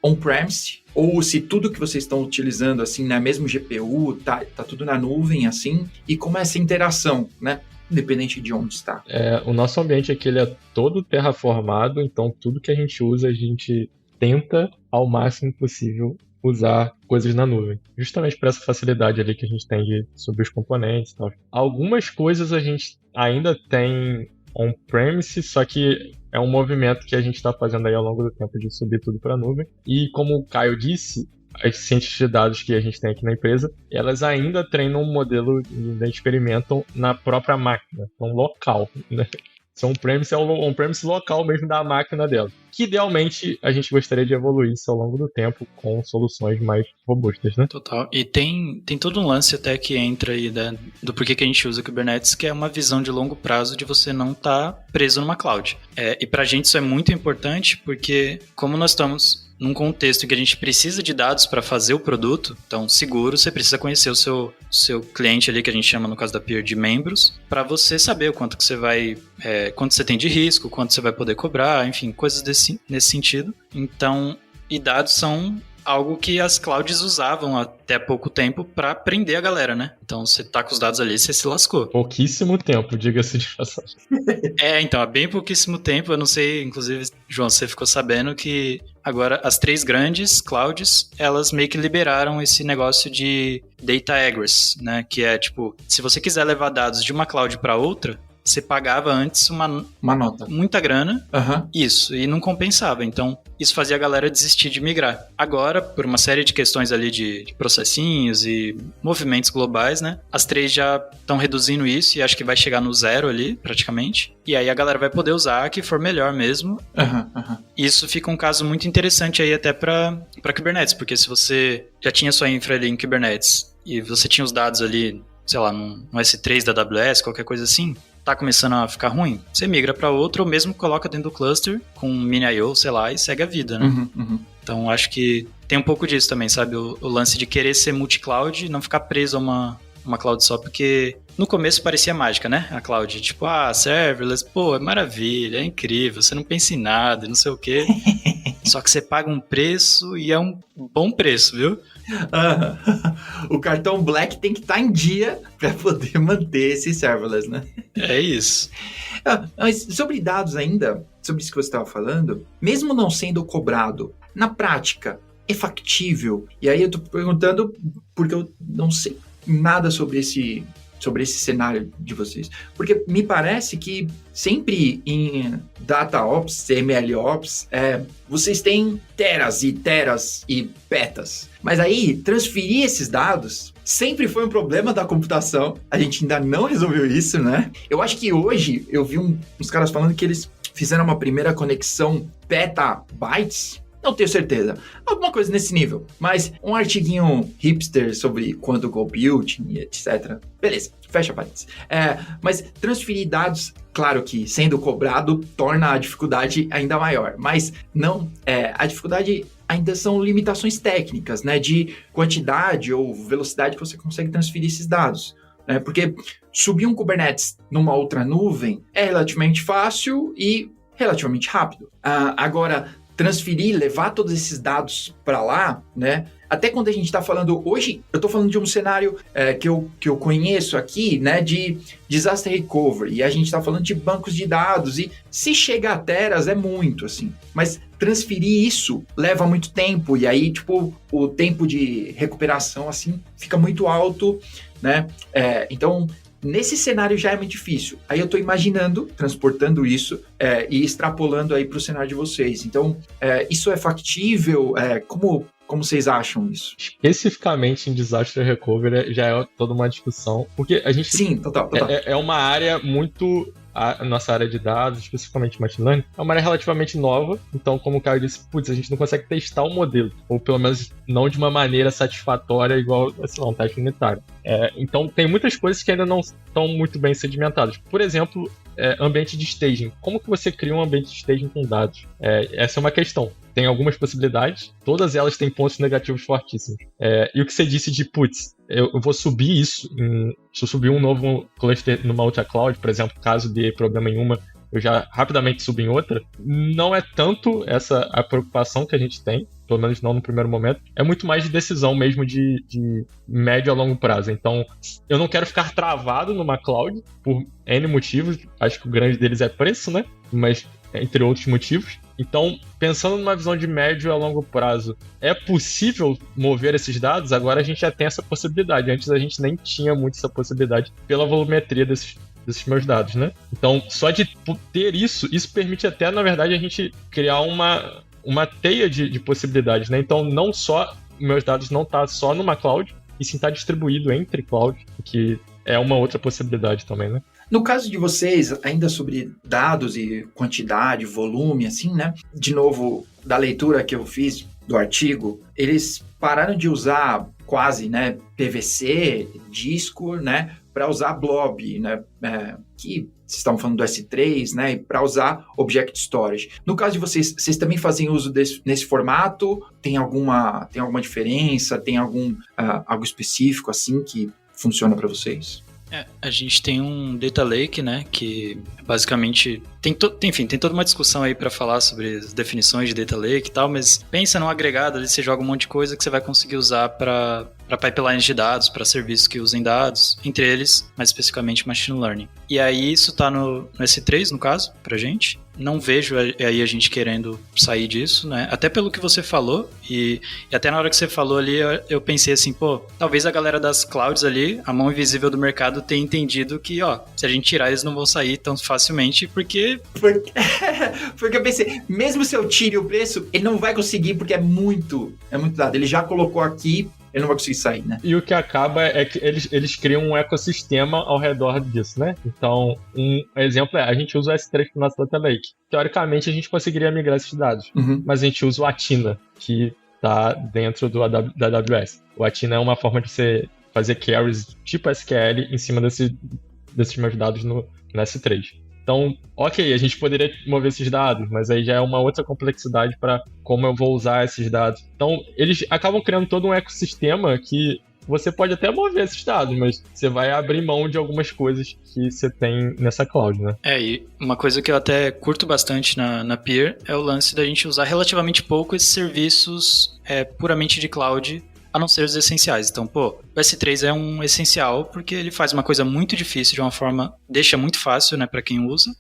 on-premise, ou se tudo que vocês estão utilizando, assim, né, mesmo GPU, tá tudo na nuvem, assim, e como é essa interação, né? Independente de onde está. O nosso ambiente aqui ele é todo terraformado, então tudo que a gente usa, a gente tenta ao máximo possível usar coisas na nuvem. Justamente por essa facilidade ali que a gente tem de subir os componentes e tal. Algumas coisas a gente ainda tem on-premise, só que é um movimento que a gente está fazendo aí ao longo do tempo de subir tudo para a nuvem. E como o Caio disse, as ciências de dados que a gente tem aqui na empresa, elas ainda treinam um modelo e ainda experimentam na própria máquina, então local, né? Se on-premise é o on-premise local mesmo da máquina dela. Que idealmente a gente gostaria de evoluir isso ao longo do tempo com soluções mais robustas, né? Total. E tem todo um lance até que entra aí do porquê que a gente usa Kubernetes, que é uma visão de longo prazo de você não estar preso numa cloud. E pra gente isso é muito importante porque como nós estamos num contexto em que a gente precisa de dados para fazer o produto, então seguro, você precisa conhecer o seu cliente ali, que a gente chama no caso da peer de membros, para você saber o quanto que você vai, quanto você tem de risco, quanto você vai poder cobrar, enfim, coisas nesse sentido. Então, e dados são algo que as clouds usavam até pouco tempo para prender a galera, né? Então, você tá com os dados ali, você se lascou. Pouquíssimo tempo, diga-se de passagem. Então, há bem pouquíssimo tempo, eu não sei, inclusive, João, você ficou sabendo que agora as 3 grandes clouds, elas meio que liberaram esse negócio de data egress, né? Que é, tipo, se você quiser levar dados de uma cloud para outra, você pagava antes uma nota. Muita grana, Uhum. Isso, e não compensava. Então, isso fazia a galera desistir de migrar. Agora, por uma série de questões ali de processinhos e movimentos globais, né? As 3 já estão reduzindo isso e acho que vai chegar no 0 ali, praticamente. E aí a galera vai poder usar a que for melhor mesmo. Uhum. Isso fica um caso muito interessante aí até para Kubernetes, porque se você já tinha sua infra ali em Kubernetes e você tinha os dados ali, sei lá, no S3 da AWS, qualquer coisa assim, tá começando a ficar ruim, você migra para outro ou mesmo coloca dentro do cluster com mini I/O, sei lá, e segue a vida, né? Uhum. Então acho que tem um pouco disso também, sabe? O lance de querer ser multi-cloud e não ficar preso a uma cloud só, porque no começo parecia mágica, né? A cloud, tipo, serverless, pô, é maravilha, é incrível, você não pensa em nada, não sei o quê. Só que você paga um preço e é um bom preço, viu? O cartão Black tem que estar em dia para poder manter esse serverless, né? É isso. Mas sobre dados ainda, sobre isso que você estava falando, mesmo não sendo cobrado, na prática, é factível? E aí eu tô perguntando porque eu não sei nada sobre esse cenário de vocês. Porque me parece que sempre em DataOps, MLOps, vocês têm teras e petas. Mas aí, transferir esses dados sempre foi um problema da computação. A gente ainda não resolveu isso, né? Eu acho que hoje, eu vi uns caras falando que eles fizeram uma primeira conexão petabytes. Não tenho certeza. Alguma coisa nesse nível. Mas um artiguinho hipster sobre quanto computing e etc. Beleza, fecha parênteses. Mas transferir dados, claro que sendo cobrado, torna a dificuldade ainda maior. Mas não, a dificuldade ainda são limitações técnicas, né? De quantidade ou velocidade que você consegue transferir esses dados. Porque subir um Kubernetes numa outra nuvem é relativamente fácil e relativamente rápido. Agora, transferir, levar todos esses dados para lá, né? Até quando a gente está falando hoje, eu estou falando de um cenário que eu conheço aqui, né? De disaster recovery. E a gente está falando de bancos de dados. E se chegar a teras é muito, assim. Mas transferir isso leva muito tempo. E aí, tipo, o tempo de recuperação, assim, fica muito alto, né? Então, nesse cenário já é muito difícil. Aí eu estou imaginando, transportando isso e extrapolando aí para o cenário de vocês. Então, isso é factível? Como vocês acham isso? Especificamente em Disaster Recovery já é toda uma discussão, porque a gente... Sim, total. É uma área muito... A nossa área de dados, especificamente machine learning, é uma área relativamente nova. Então, como o Caio disse, a gente não consegue testar o modelo, ou pelo menos não de uma maneira satisfatória, igual, sei lá, um teste unitário. Então, tem muitas coisas que ainda não estão muito bem sedimentadas. Por exemplo, ambiente de staging. Como que você cria um ambiente de staging com dados? Essa é uma questão. Tem algumas possibilidades, todas elas têm pontos negativos fortíssimos. E o que você disse de, putz, eu vou subir isso, se eu subir um novo cluster numa outra cloud, por exemplo, caso dê problema em uma, eu já rapidamente subo em outra, não é tanto essa a preocupação que a gente tem, pelo menos não no primeiro momento, é muito mais de decisão mesmo de médio a longo prazo. Então, eu não quero ficar travado numa cloud por N motivos, acho que o grande deles é preço, né? Mas entre outros motivos. Então, pensando numa visão de médio a longo prazo, é possível mover esses dados? Agora a gente já tem essa possibilidade. Antes a gente nem tinha muito essa possibilidade pela volumetria desses meus dados, né? Então, só de ter isso permite até, na verdade, a gente criar uma teia de possibilidades, né? Então, não só meus dados não tá só numa cloud, e sim tá distribuído entre clouds, que é uma outra possibilidade também, né? No caso de vocês, ainda sobre dados e quantidade, volume, assim, né? De novo, da leitura que eu fiz do artigo, eles pararam de usar quase, né, PVC, disco, né, para usar blob, né, que vocês estavam falando do S3, né, para usar Object Storage. No caso de vocês também fazem uso nesse formato? Tem alguma diferença? Tem algo específico, assim, que funciona para vocês? A gente tem um Data Lake, né, que basicamente tem toda uma discussão aí para falar sobre as definições de Data Lake e tal, mas pensa num agregado ali, você joga um monte de coisa que você vai conseguir usar para pipelines de dados, para serviços que usem dados, entre eles, mais especificamente Machine Learning. E aí isso tá no S3, no caso, pra gente. Não vejo aí a gente querendo sair disso, né? Até pelo que você falou, e até na hora que você falou ali, eu pensei assim, talvez a galera das clouds ali, a mão invisível do mercado, tenha entendido que, se a gente tirar, eles não vão sair tão facilmente, porque eu pensei, mesmo se eu tire o preço, ele não vai conseguir, porque é muito dado. Ele já colocou aqui, ele não vai conseguir sair, né? E o que acaba é que eles criam um ecossistema ao redor disso, né? Então, um exemplo a gente usa o S3 para o nosso Data Lake. Teoricamente, a gente conseguiria migrar esses dados, mas a gente usa o Athena, que está dentro da AWS. O Athena é uma forma de você fazer queries tipo SQL em cima desses meus dados no S3. Então, ok, a gente poderia mover esses dados, mas aí já é uma outra complexidade para como eu vou usar esses dados. Então, eles acabam criando todo um ecossistema que você pode até mover esses dados, mas você vai abrir mão de algumas coisas que você tem nessa cloud, né? E uma coisa que eu até curto bastante na Peer é o lance da gente usar relativamente pouco esses serviços puramente de cloud, a não ser os essenciais. Então, o S3 é um essencial porque ele faz uma coisa muito difícil de uma forma, deixa muito fácil, né, para quem usa.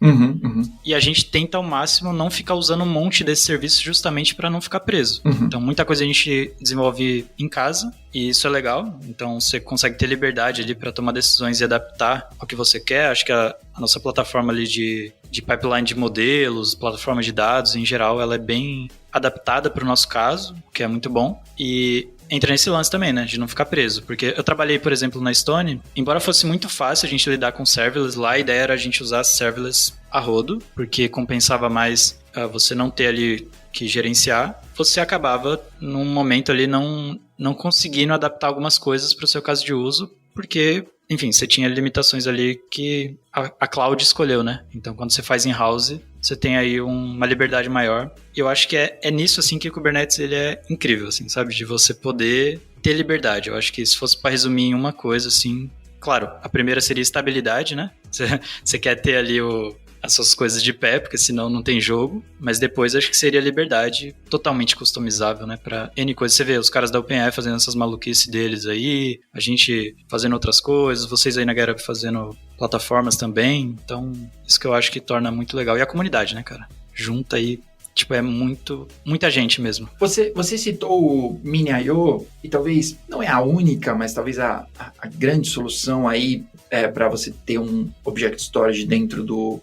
E a gente tenta ao máximo não ficar usando um monte desses serviços justamente para não ficar preso. Então, muita coisa a gente desenvolve em casa e isso é legal. Então, você consegue ter liberdade ali para tomar decisões e adaptar ao que você quer. Acho que a nossa plataforma ali de pipeline de modelos, plataforma de dados em geral, ela é bem adaptada para o nosso caso, o que é muito bom. E entra nesse lance também, né, de não ficar preso. Porque eu trabalhei, por exemplo, na Stone, embora fosse muito fácil a gente lidar com serverless, lá a ideia era a gente usar serverless a rodo, porque compensava mais você não ter ali que gerenciar. Você acabava, num momento ali, não conseguindo adaptar algumas coisas para o seu caso de uso, porque, enfim, você tinha limitações ali que a cloud escolheu, né? Então, quando você faz in-house, você tem aí uma liberdade maior. E eu acho que é nisso, assim, que o Kubernetes ele é incrível, assim, sabe? De você poder ter liberdade. Eu acho que se fosse para resumir em uma coisa, assim... Claro, a primeira seria estabilidade, né? Você quer ter ali as suas coisas de pé, porque senão não tem jogo. Mas depois acho que seria liberdade totalmente customizável, né? Pra N coisas. Você vê os caras da OpenAI fazendo essas maluquices deles aí, a gente fazendo outras coisas, vocês aí na GetUp fazendo plataformas também. Então, isso que eu acho que torna muito legal. E a comunidade, né, cara? Junta aí, é muita gente mesmo. Você citou o Mini.io, e talvez, não é a única, mas talvez a grande solução aí para você ter um Object Storage dentro do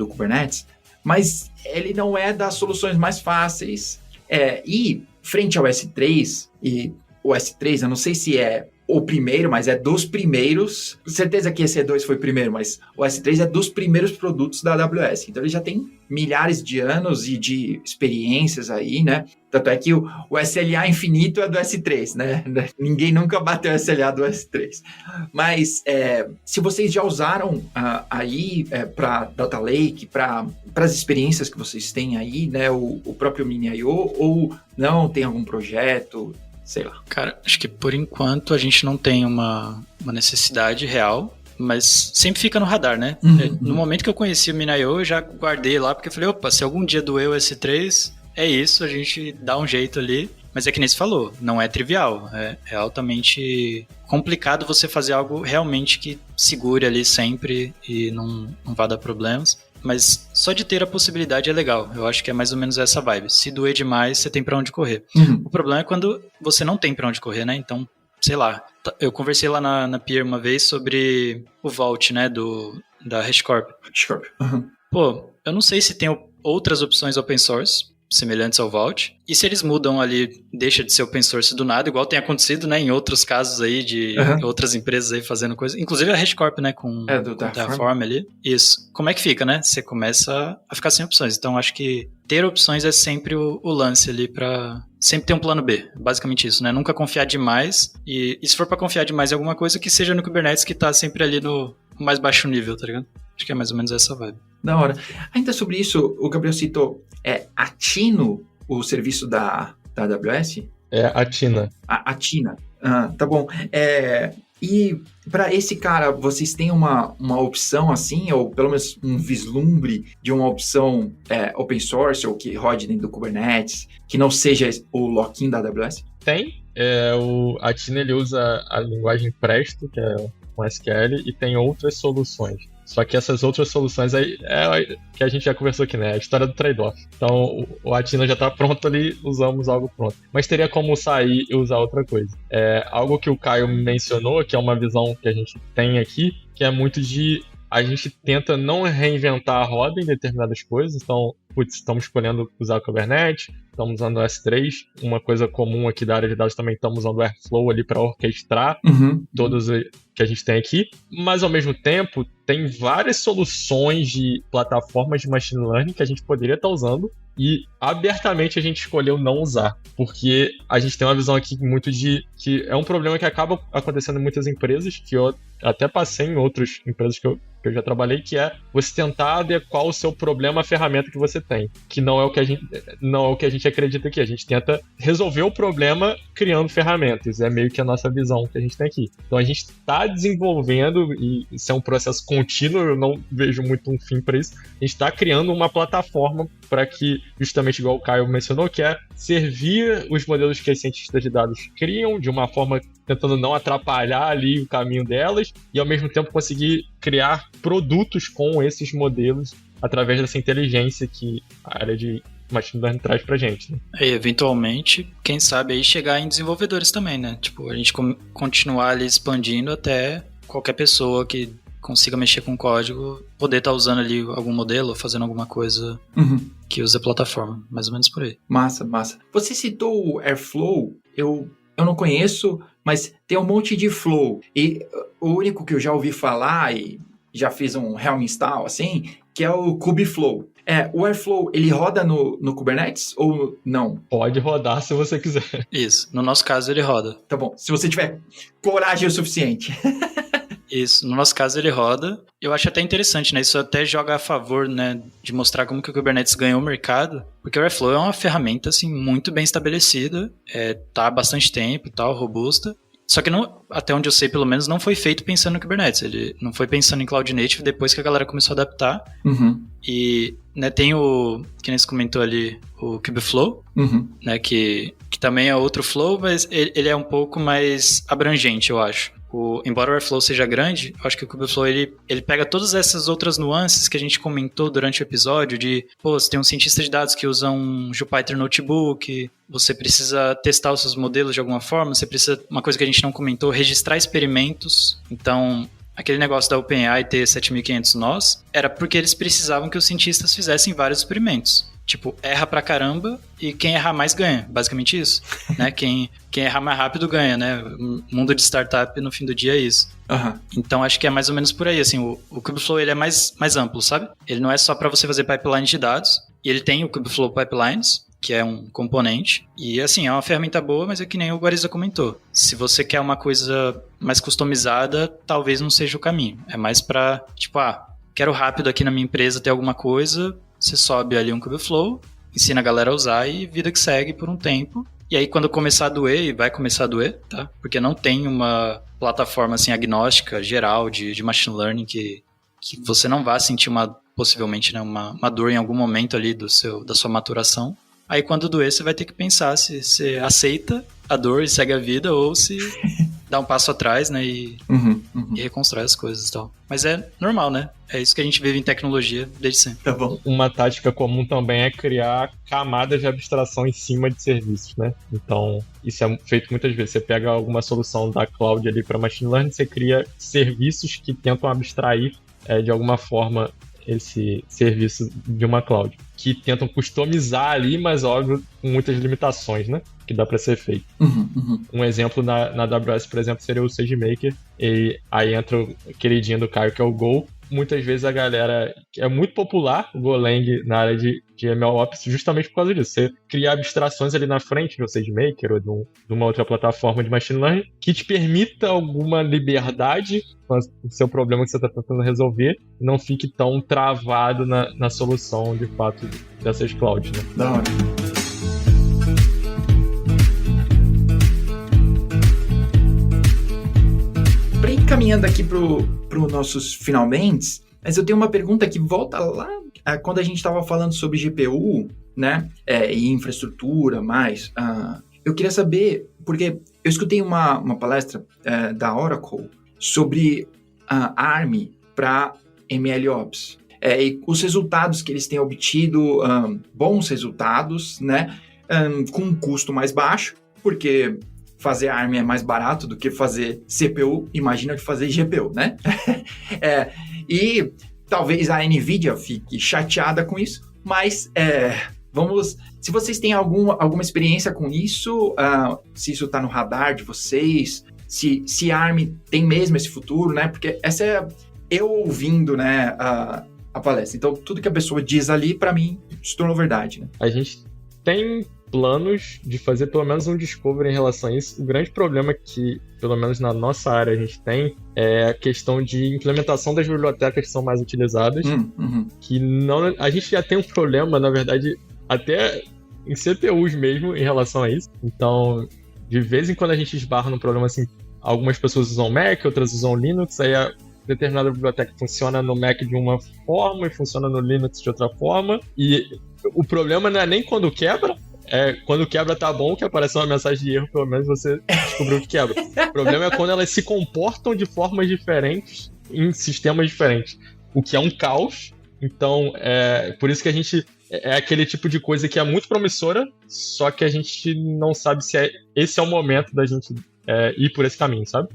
Kubernetes, mas ele não é das soluções mais fáceis. E frente ao S3, e o S3, eu não sei se é o primeiro, mas é dos primeiros. Certeza que esse E2 foi o primeiro, mas o S3 é dos primeiros produtos da AWS. Então ele já tem milhares de anos e de experiências aí, né? Tanto é que o SLA infinito é do S3, né? Ninguém nunca bateu o SLA do S3. Mas se vocês já usaram aí para Data Lake, para as experiências que vocês têm aí, né? O próprio Mini.io, ou não, tem algum projeto, sei lá. Cara, acho que por enquanto a gente não tem uma necessidade real, mas sempre fica no radar, né? No momento que eu conheci o Mini.io, eu já guardei lá, porque eu falei, opa, se algum dia doer o S3, é isso, a gente dá um jeito ali. Mas é que nem você falou, não é trivial, é altamente complicado você fazer algo realmente que segure ali sempre e não vá dar problemas. Mas só de ter a possibilidade é legal. Eu acho que é mais ou menos essa vibe. Se doer demais, você tem pra onde correr. O problema é quando você não tem pra onde correr, né? Então, sei lá. Eu conversei lá na Peer uma vez sobre o Vault, né? Da HashiCorp. Pô, eu não sei se tem outras opções open source semelhantes ao Vault. E se eles mudam ali, deixa de ser open source do nada, igual tem acontecido, né, em outros casos aí de outras empresas aí fazendo coisa. Inclusive a HashiCorp, né, com o Terraform ali. Isso. Como é que fica, né? Você começa a ficar sem opções. Então acho que ter opções é sempre o lance ali pra sempre ter um plano B. Basicamente isso, né? Nunca confiar demais. E se for pra confiar demais em alguma coisa, que seja no Kubernetes, que tá sempre ali no mais baixo nível, tá ligado? Acho que é mais ou menos essa vibe. Da hora. Ainda sobre isso, o Gabriel citou, a Tino, o serviço da AWS? É a Tina. A Tina. Tá bom. E para esse cara, vocês têm uma opção assim, ou pelo menos um vislumbre de uma opção open source, ou que rode dentro do Kubernetes, que não seja o lock-in da AWS? Tem. A Tina, ele usa a linguagem Presto, que é com SQL, e tem outras soluções. Só que essas outras soluções aí que a gente já conversou aqui, né? A história do trade-off. Então, o Atina já tá pronto ali, usamos algo pronto. Mas teria como sair e usar outra coisa. Algo que o Caio mencionou, que é uma visão que a gente tem aqui, que é muito de... A gente tenta não reinventar a roda em determinadas coisas. Então, estamos escolhendo usar o Kubernetes, estamos usando o S3. Uma coisa comum aqui da área de dados também, estamos usando o Airflow ali para orquestrar todos que a gente tem aqui. Mas, ao mesmo tempo, tem várias soluções de plataformas de machine learning que a gente poderia estar usando e abertamente a gente escolheu não usar, porque a gente tem uma visão aqui muito de que é um problema que acaba acontecendo em muitas empresas, que eu até passei em outras empresas que eu já trabalhei, que é você tentar adequar o seu problema à ferramenta que você tem, que não é o que a gente acredita aqui. A gente tenta resolver o problema criando ferramentas, é meio que a nossa visão que a gente tem aqui. Então a gente está desenvolvendo, e isso é um processo contínuo, eu não vejo muito um fim para isso, a gente está criando uma plataforma para que, justamente igual o Caio mencionou, que é servir os modelos que as cientistas de dados criam, de uma forma tentando não atrapalhar ali o caminho delas, e ao mesmo tempo conseguir criar produtos com esses modelos através dessa inteligência que a área de machine learning traz pra gente, né? E eventualmente, quem sabe aí chegar em desenvolvedores também, né? Tipo, a gente continuar ali expandindo até qualquer pessoa que consiga mexer com código, poder estar usando ali algum modelo ou fazendo alguma coisa que use a plataforma. Mais ou menos por aí. Massa. Você citou o Airflow, eu não conheço, mas tem um monte de flow. E o único que eu já ouvi falar e já fiz um Helm install, assim, que é o Kubeflow. O Airflow, ele roda no Kubernetes ou não? Pode rodar se você quiser. Isso. No nosso caso, ele roda. Tá bom. Se você tiver coragem o suficiente. Isso. No nosso caso, ele roda. Eu acho até interessante, né? Isso até joga a favor, né? De mostrar como que o Kubernetes ganhou o mercado. Porque o Airflow é uma ferramenta, assim, muito bem estabelecida. Tá há bastante tempo e tal, robusta. Só que, até onde eu sei, pelo menos, não foi feito pensando no Kubernetes. Ele não foi pensando em Cloud Native depois que a galera começou a adaptar. E, né, tem que nem você comentou ali, o Kubeflow, né, que também é outro flow, mas ele é um pouco mais abrangente, eu acho. Embora o Airflow seja grande, eu acho que o Kubeflow ele pega todas essas outras nuances que a gente comentou durante o episódio de, você tem um cientista de dados que usa um Jupyter Notebook, você precisa testar os seus modelos de alguma forma, você precisa, uma coisa que a gente não comentou, registrar experimentos. Então, aquele negócio da OpenAI ter 7.500 nós, era porque eles precisavam que os cientistas fizessem vários experimentos. tipo, erra pra caramba e quem errar mais ganha, basicamente isso, né? Quem errar mais rápido ganha, né? O mundo de startup no fim do dia é isso. Uhum. Então acho que é mais ou menos por aí, assim, o Kubeflow ele é mais amplo, sabe? Ele não é só para você fazer pipeline de dados, e ele tem o Kubeflow Pipelines, que é um componente, e assim, é uma ferramenta boa, mas é que nem o Guariza comentou. Se você quer uma coisa mais customizada, talvez não seja o caminho. É mais pra, tipo, quero rápido aqui na minha empresa ter alguma coisa, você sobe ali um Kubeflow, ensina a galera a usar e vida que segue por um tempo. E aí quando começar a doer, e vai começar a doer, tá? Porque não tem uma plataforma assim agnóstica geral de machine learning que você não vai sentir possivelmente, né, uma dor em algum momento ali da sua maturação. Aí quando doer, você vai ter que pensar se você aceita a dor e segue a vida ou se dá um passo atrás, né, e reconstrói as coisas e tal. Mas é normal, né? É isso que a gente vive em tecnologia desde sempre. Tá bom. Uma tática comum também é criar camadas de abstração em cima de serviços, né? Então, isso é feito muitas vezes. Você pega alguma solução da cloud ali para machine learning, você cria serviços que tentam abstrair de alguma forma esse serviço de uma cloud, que tentam customizar ali, mas óbvio, com muitas limitações, né? Que dá para ser feito. Um exemplo na AWS, por exemplo, seria o SageMaker, e aí entra o queridinho do Caio, que é o Go. Muitas vezes a galera... É muito popular o Golang na área de MLOps justamente por causa disso. Você cria abstrações ali na frente do SageMaker ou de uma outra plataforma de machine learning que te permita alguma liberdade com o seu problema que você está tentando resolver e não fique tão travado na solução, de fato, dessas clouds, né? Da hora. Para ir caminhando aqui pro nossos finalmente, mas eu tenho uma pergunta que volta lá quando a gente estava falando sobre GPU, né, e infraestrutura, mais. Eu queria saber, porque eu escutei uma palestra da Oracle sobre ARM para MLOps. E os resultados que eles têm obtido, bons resultados, né, com um custo mais baixo, porque fazer ARM é mais barato do que fazer CPU, imagina de fazer GPU, né? E talvez a NVIDIA fique chateada com isso, mas se vocês têm alguma experiência com isso, se isso está no radar de vocês, se ARM tem mesmo esse futuro, né? Porque essa é eu ouvindo, né, a palestra. Então, tudo que a pessoa diz ali, para mim, se tornou verdade, né? A gente tem planos de fazer pelo menos um discovery em relação a isso. O grande problema que, pelo menos na nossa área, a gente tem é a questão de implementação das bibliotecas que são mais utilizadas. Que não, a gente já tem um problema, na verdade, até em CPUs mesmo, em relação a isso. Então, de vez em quando a gente esbarra num problema assim, algumas pessoas usam Mac, outras usam Linux, aí a determinada biblioteca funciona no Mac de uma forma e funciona no Linux de outra forma. E o problema não é nem quando quebra, quando quebra tá bom, que aparece uma mensagem de erro, pelo menos você descobriu que quebra. O problema é quando elas se comportam de formas diferentes em sistemas diferentes, o que é um caos. Então, por isso que a gente é aquele tipo de coisa que é muito promissora, só que a gente não sabe se esse é o momento da gente ir por esse caminho, sabe?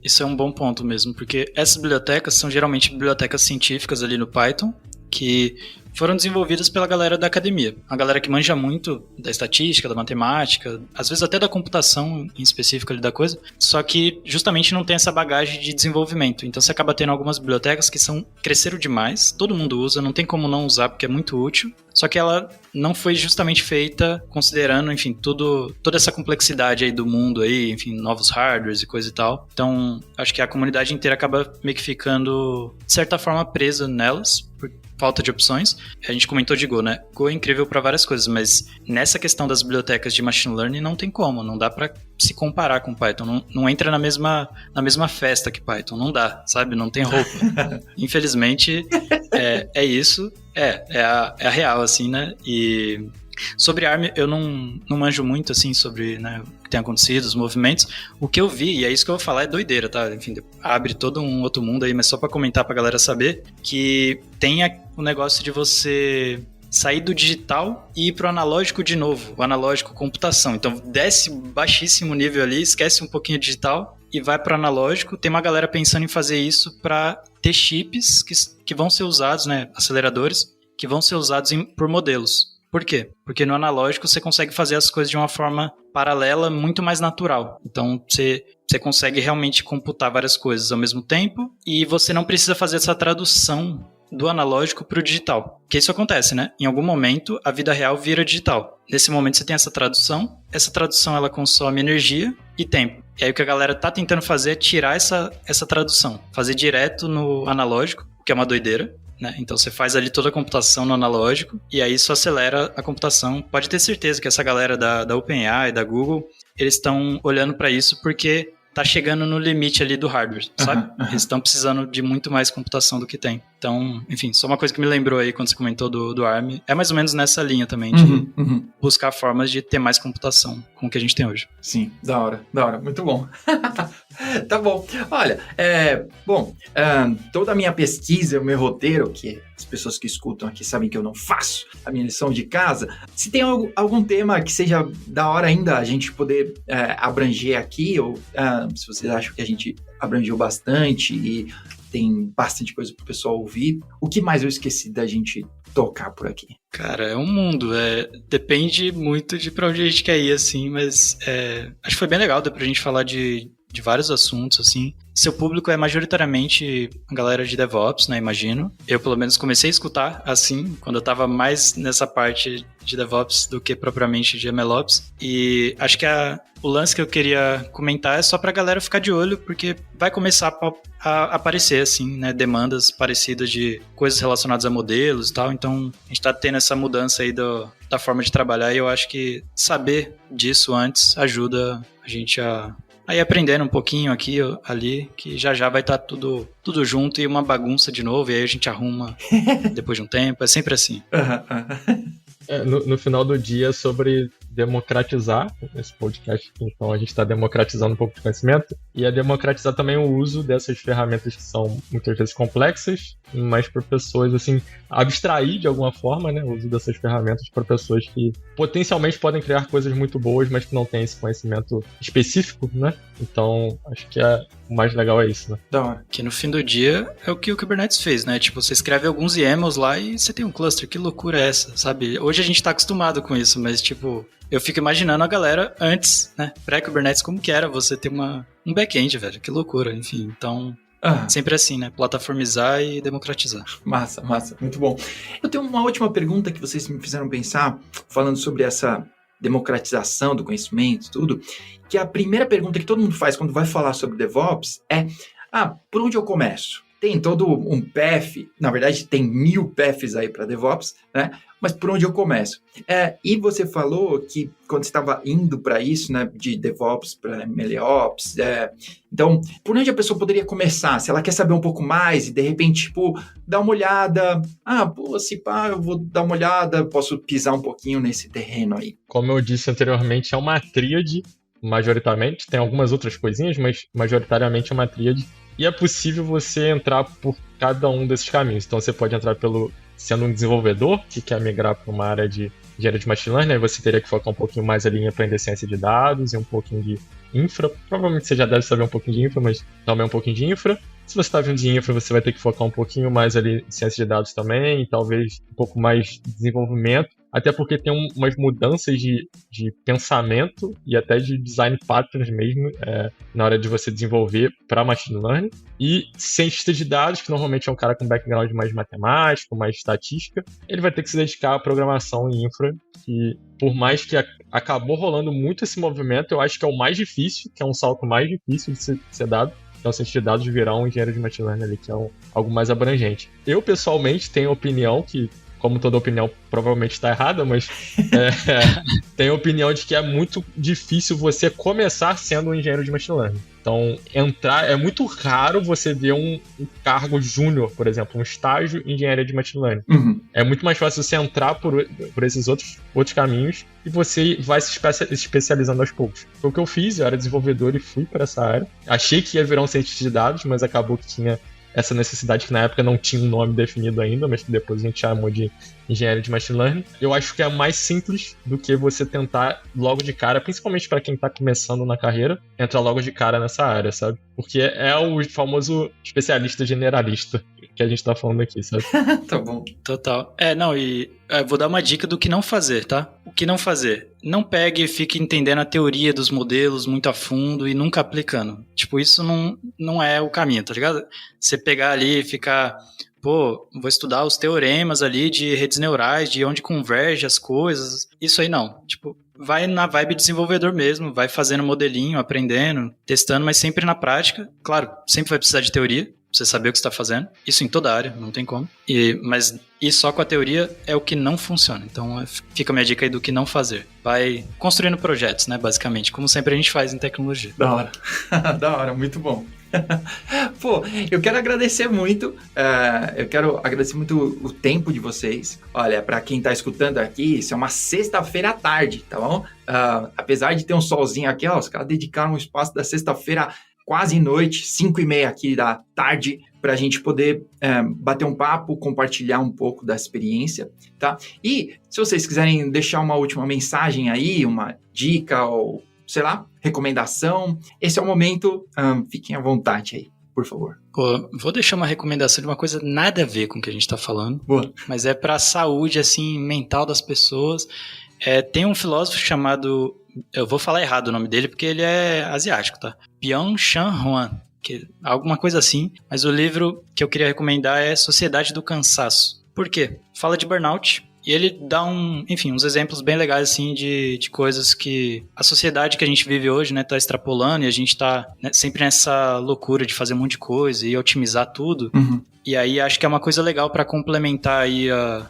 Isso é um bom ponto mesmo, porque essas bibliotecas são geralmente bibliotecas científicas ali no Python, que foram desenvolvidas pela galera da academia. A galera que manja muito da estatística, da matemática, às vezes até da computação em específico ali da coisa, só que justamente não tem essa bagagem de desenvolvimento. Então você acaba tendo algumas bibliotecas que cresceram demais, todo mundo usa, não tem como não usar porque é muito útil, só que ela não foi justamente feita considerando, enfim, toda essa complexidade aí do mundo aí, enfim, novos hardwares e coisa e tal. Então, acho que a comunidade inteira acaba meio que ficando, de certa forma, presa nelas, por falta de opções. A gente comentou de Go, né? Go é incrível para várias coisas, mas nessa questão das bibliotecas de machine learning não tem como, não dá para se comparar com Python, não entra na mesma festa que Python, não dá, sabe? Não tem roupa. Infelizmente, é isso, é a real, assim, né? E sobre ARM, eu não manjo muito, assim, sobre, né, o que tem acontecido, os movimentos. O que eu vi, e é isso que eu vou falar, é doideira, tá? Enfim, abre todo um outro mundo aí, mas só pra comentar pra galera saber, que tem o negócio de você sair do digital e ir pro analógico de novo, o analógico computação. Então, desce baixíssimo nível ali, esquece um pouquinho digital e vai pro analógico. Tem uma galera pensando em fazer isso para ter chips que vão ser usados, né, aceleradores, que vão ser usados por modelos. Por quê? Porque no analógico você consegue fazer as coisas de uma forma paralela, muito mais natural. Então você consegue realmente computar várias coisas ao mesmo tempo e você não precisa fazer essa tradução do analógico para o digital. Porque isso acontece, né? Em algum momento a vida real vira digital. Nesse momento você tem essa tradução ela consome energia e tempo. E aí o que a galera tá tentando fazer é tirar essa tradução, fazer direto no analógico, que é uma doideira. Né? Então você faz ali toda a computação no analógico e aí isso acelera a computação. Pode ter certeza que essa galera da OpenAI, da Google, eles estão olhando para isso porque tá chegando no limite ali do hardware, sabe? Eles estão precisando de muito mais computação do que tem. Então, enfim, só uma coisa que me lembrou aí quando você comentou do ARM, é mais ou menos nessa linha também, de buscar formas de ter mais computação com o que a gente tem hoje. Sim, da hora, muito bom. Tá bom. Olha, toda a minha pesquisa, o meu roteiro, que as pessoas que escutam aqui sabem que eu não faço a minha lição de casa, se tem algum tema que seja da hora ainda a gente poder abranger aqui, ou se vocês acham que a gente abrangeu bastante e tem bastante coisa pro pessoal ouvir, o que mais eu esqueci da gente tocar por aqui? Cara, é um mundo, depende muito de pra onde a gente quer ir, assim, mas acho que foi bem legal, deu pra gente falar de vários assuntos, assim. Seu público é majoritariamente a galera de DevOps, né, imagino. Eu, pelo menos, comecei a escutar, assim, quando eu tava mais nessa parte de DevOps do que propriamente de MLOps. E acho que o lance que eu queria comentar é só pra galera ficar de olho, porque vai começar a aparecer, assim, né, demandas parecidas de coisas relacionadas a modelos e tal. Então, a gente tá tendo essa mudança aí da forma de trabalhar e eu acho que saber disso antes ajuda a gente aí aprendendo um pouquinho aqui, ali, que já vai estar tudo junto e uma bagunça de novo, e aí a gente arruma depois de um tempo, é sempre assim. No final do dia, sobre democratizar esse podcast, então a gente está democratizando um pouco de conhecimento e democratizar também o uso dessas ferramentas que são muitas vezes complexas, mas para pessoas, assim, abstrair de alguma forma, né, o uso dessas ferramentas para pessoas que potencialmente podem criar coisas muito boas, mas que não têm esse conhecimento específico, né? Então, acho que o mais legal é isso, né? Da hora. Que no fim do dia é o que o Kubernetes fez, né? Tipo, você escreve alguns YAMLs lá e você tem um cluster. Que loucura é essa, sabe? Hoje a gente tá acostumado com isso, mas tipo, eu fico imaginando a galera antes, né? Pré-Kubernetes, como que era você ter um back-end, velho. Que loucura, enfim. Então, sempre assim, né? Plataformizar e democratizar. Massa. Muito bom. Eu tenho uma última pergunta que vocês me fizeram pensar, falando sobre essa democratização do conhecimento, tudo, que a primeira pergunta que todo mundo faz quando vai falar sobre DevOps é, por onde eu começo? Tem todo um path, na verdade tem 1000 paths aí para DevOps, né? Mas por onde eu começo? E você falou que quando você estava indo para isso, né, de DevOps para MLOps, então, por onde a pessoa poderia começar? Se ela quer saber um pouco mais e de repente, tipo, dar uma olhada, se pá, eu vou dar uma olhada, posso pisar um pouquinho nesse terreno aí. Como eu disse anteriormente, é uma tríade, majoritariamente, tem algumas outras coisinhas, mas majoritariamente é uma tríade. E é possível você entrar por cada um desses caminhos. Então você pode entrar sendo um desenvolvedor que quer migrar para uma área de engenharia de machine learning, aí você teria que focar um pouquinho mais ali em aprender ciência de dados e um pouquinho de infra. Provavelmente você já deve saber um pouquinho de infra, mas também um pouquinho de infra. Se você está vindo de infra, você vai ter que focar um pouquinho mais ali em ciência de dados também, e talvez um pouco mais de desenvolvimento, até porque tem umas mudanças de pensamento e até de design patterns mesmo na hora de você desenvolver para machine learning. E cientista de dados, que normalmente é um cara com background mais matemático, mais estatística, ele vai ter que se dedicar à programação em infra, que por mais que acabou rolando muito esse movimento, eu acho que é o mais difícil, que é um salto mais difícil de ser dado. Então, cientista de dados virar um engenheiro de machine learning ali, que é algo mais abrangente. Eu, pessoalmente, tenho opinião que, como toda opinião, provavelmente está errada, mas tenho a opinião de que é muito difícil você começar sendo um engenheiro de machine learning. Então, é muito raro você ver um cargo júnior, por exemplo, um estágio em engenharia de machine learning. Uhum. É muito mais fácil você entrar por esses outros caminhos e você vai se especializando aos poucos. Foi o que eu fiz, eu era desenvolvedor e fui para essa área. Achei que ia virar um cientista de dados, mas acabou que tinha essa necessidade que na época não tinha um nome definido ainda, mas que depois a gente chamou de engenharia de machine learning. Eu acho que é mais simples do que você tentar logo de cara, principalmente para quem está começando na carreira, entrar logo de cara nessa área, sabe? Porque é o famoso especialista generalista. que a gente tá falando aqui, sabe? Tá bom. Total. Vou dar uma dica do que não fazer, tá? O que não fazer? Não pegue e fique entendendo a teoria dos modelos muito a fundo e nunca aplicando. Tipo, isso não é o caminho, tá ligado? Você pegar ali e ficar... Vou estudar os teoremas ali de redes neurais, de onde converge as coisas. Isso aí não. Tipo, vai na vibe desenvolvedor mesmo, vai fazendo modelinho, aprendendo, testando, mas sempre na prática. Claro, sempre vai precisar de teoria, pra você saber o que você está fazendo. Isso em toda área, não tem como. Mas ir só com a teoria é o que não funciona. Então fica a minha dica aí do que não fazer. Vai construindo projetos, né, basicamente, como sempre a gente faz em tecnologia. Da hora. Da hora, muito bom. Pô, eu quero agradecer muito, o tempo de vocês. Olha, pra quem tá escutando aqui, isso é uma sexta-feira à tarde, tá bom? Apesar de ter um solzinho aqui, ó, os caras dedicaram um espaço da sexta-feira quase noite, 5:30 aqui da tarde, pra gente poder bater um papo, compartilhar um pouco da experiência, tá? E se vocês quiserem deixar uma última mensagem aí, uma dica ou, sei lá, recomendação, esse é o momento, fiquem à vontade aí, por favor. Pô, vou deixar uma recomendação de uma coisa nada a ver com o que a gente tá falando. Boa. Mas é pra saúde, assim, mental das pessoas. Tem um filósofo chamado, eu vou falar errado o nome dele porque ele é asiático, tá? Byung-Chul Han, alguma coisa assim, mas o livro que eu queria recomendar é Sociedade do Cansaço. Por quê? Fala de burnout. E ele dá uns exemplos bem legais, assim, de coisas que a sociedade que a gente vive hoje, né, tá extrapolando, e a gente tá, né, sempre nessa loucura de fazer um monte de coisa e otimizar tudo. Uhum. E aí acho que é uma coisa legal para complementar aí o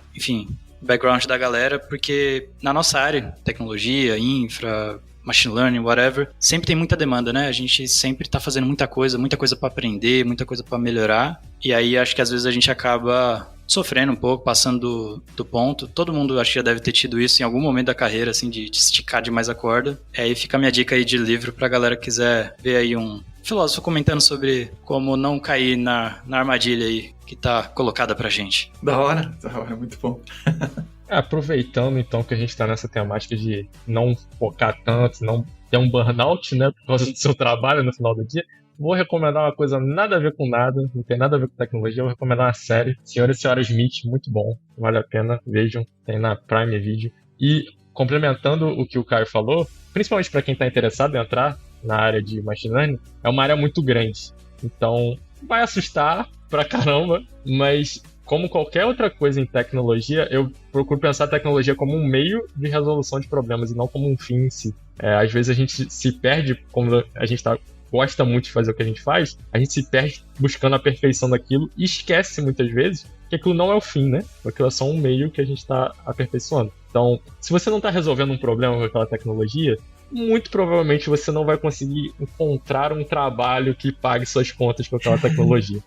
background da galera, porque na nossa área, tecnologia, infra, machine learning, whatever, sempre tem muita demanda, né? A gente sempre tá fazendo muita coisa para aprender, muita coisa para melhorar. E aí acho que às vezes a gente acaba sofrendo um pouco, passando do ponto. Todo mundo acho que já deve ter tido isso em algum momento da carreira, assim, de esticar demais a corda. Aí fica a minha dica aí de livro pra galera que quiser ver aí um filósofo comentando sobre como não cair na armadilha aí que tá colocada pra gente. Da hora, muito bom. Aproveitando então que a gente tá nessa temática de não focar tanto, não ter um burnout, né, por causa do seu trabalho no final do dia, vou recomendar uma coisa nada a ver com nada, não tem nada a ver com tecnologia, vou recomendar uma série, Senhor e Senhora Smith, muito bom, vale a pena, vejam, tem na Prime Video. E complementando o que o Caio falou, principalmente para quem está interessado em entrar na área de machine learning, é uma área muito grande, então vai assustar pra caramba, mas como qualquer outra coisa em tecnologia, eu procuro pensar a tecnologia como um meio de resolução de problemas e não como um fim em si. Às vezes a gente se perde, como a gente gosta muito de fazer o que a gente faz, a gente se perde buscando a perfeição daquilo e esquece muitas vezes que aquilo não é o fim, né? Aquilo é só um meio que a gente está aperfeiçoando. Então, se você não está resolvendo um problema com aquela tecnologia, muito provavelmente você não vai conseguir encontrar um trabalho que pague suas contas com aquela tecnologia.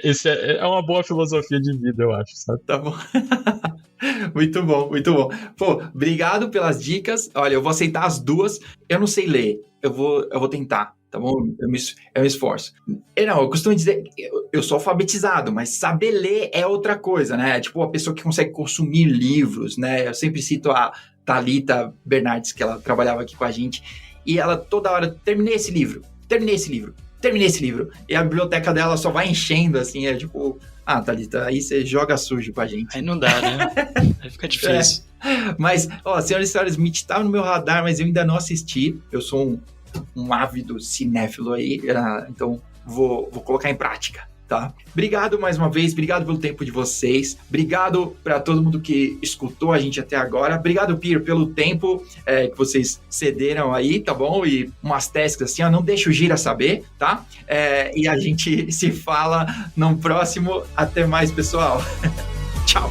Essa é uma boa filosofia de vida, eu acho, sabe? Tá bom. Muito bom, muito bom. Pô, obrigado pelas dicas. Olha, eu vou aceitar as duas. Eu não sei ler. Eu vou tentar, tá bom? Eu me esforço. Eu costumo dizer, eu sou alfabetizado, mas saber ler é outra coisa, né? Tipo, a pessoa que consegue consumir livros, né? Eu sempre cito a Thalita Bernardes, que ela trabalhava aqui com a gente, e ela toda hora, terminei esse livro. E a biblioteca dela só vai enchendo, assim, é tipo, Thalita, aí você joga sujo com a gente. Aí não dá, né? Aí fica difícil. Mas, Senhor e Senhora Smith estava no meu radar, mas eu ainda não assisti. Eu sou um ávido cinéfilo aí, então vou colocar em prática, tá? Obrigado mais uma vez, obrigado pelo tempo de vocês, obrigado para todo mundo que escutou a gente até agora, obrigado, Pierre, pelo tempo que vocês cederam aí, tá bom? E umas tasks assim, não deixa o Gira saber, tá? E a gente se fala no próximo. Até mais, pessoal. Tchau.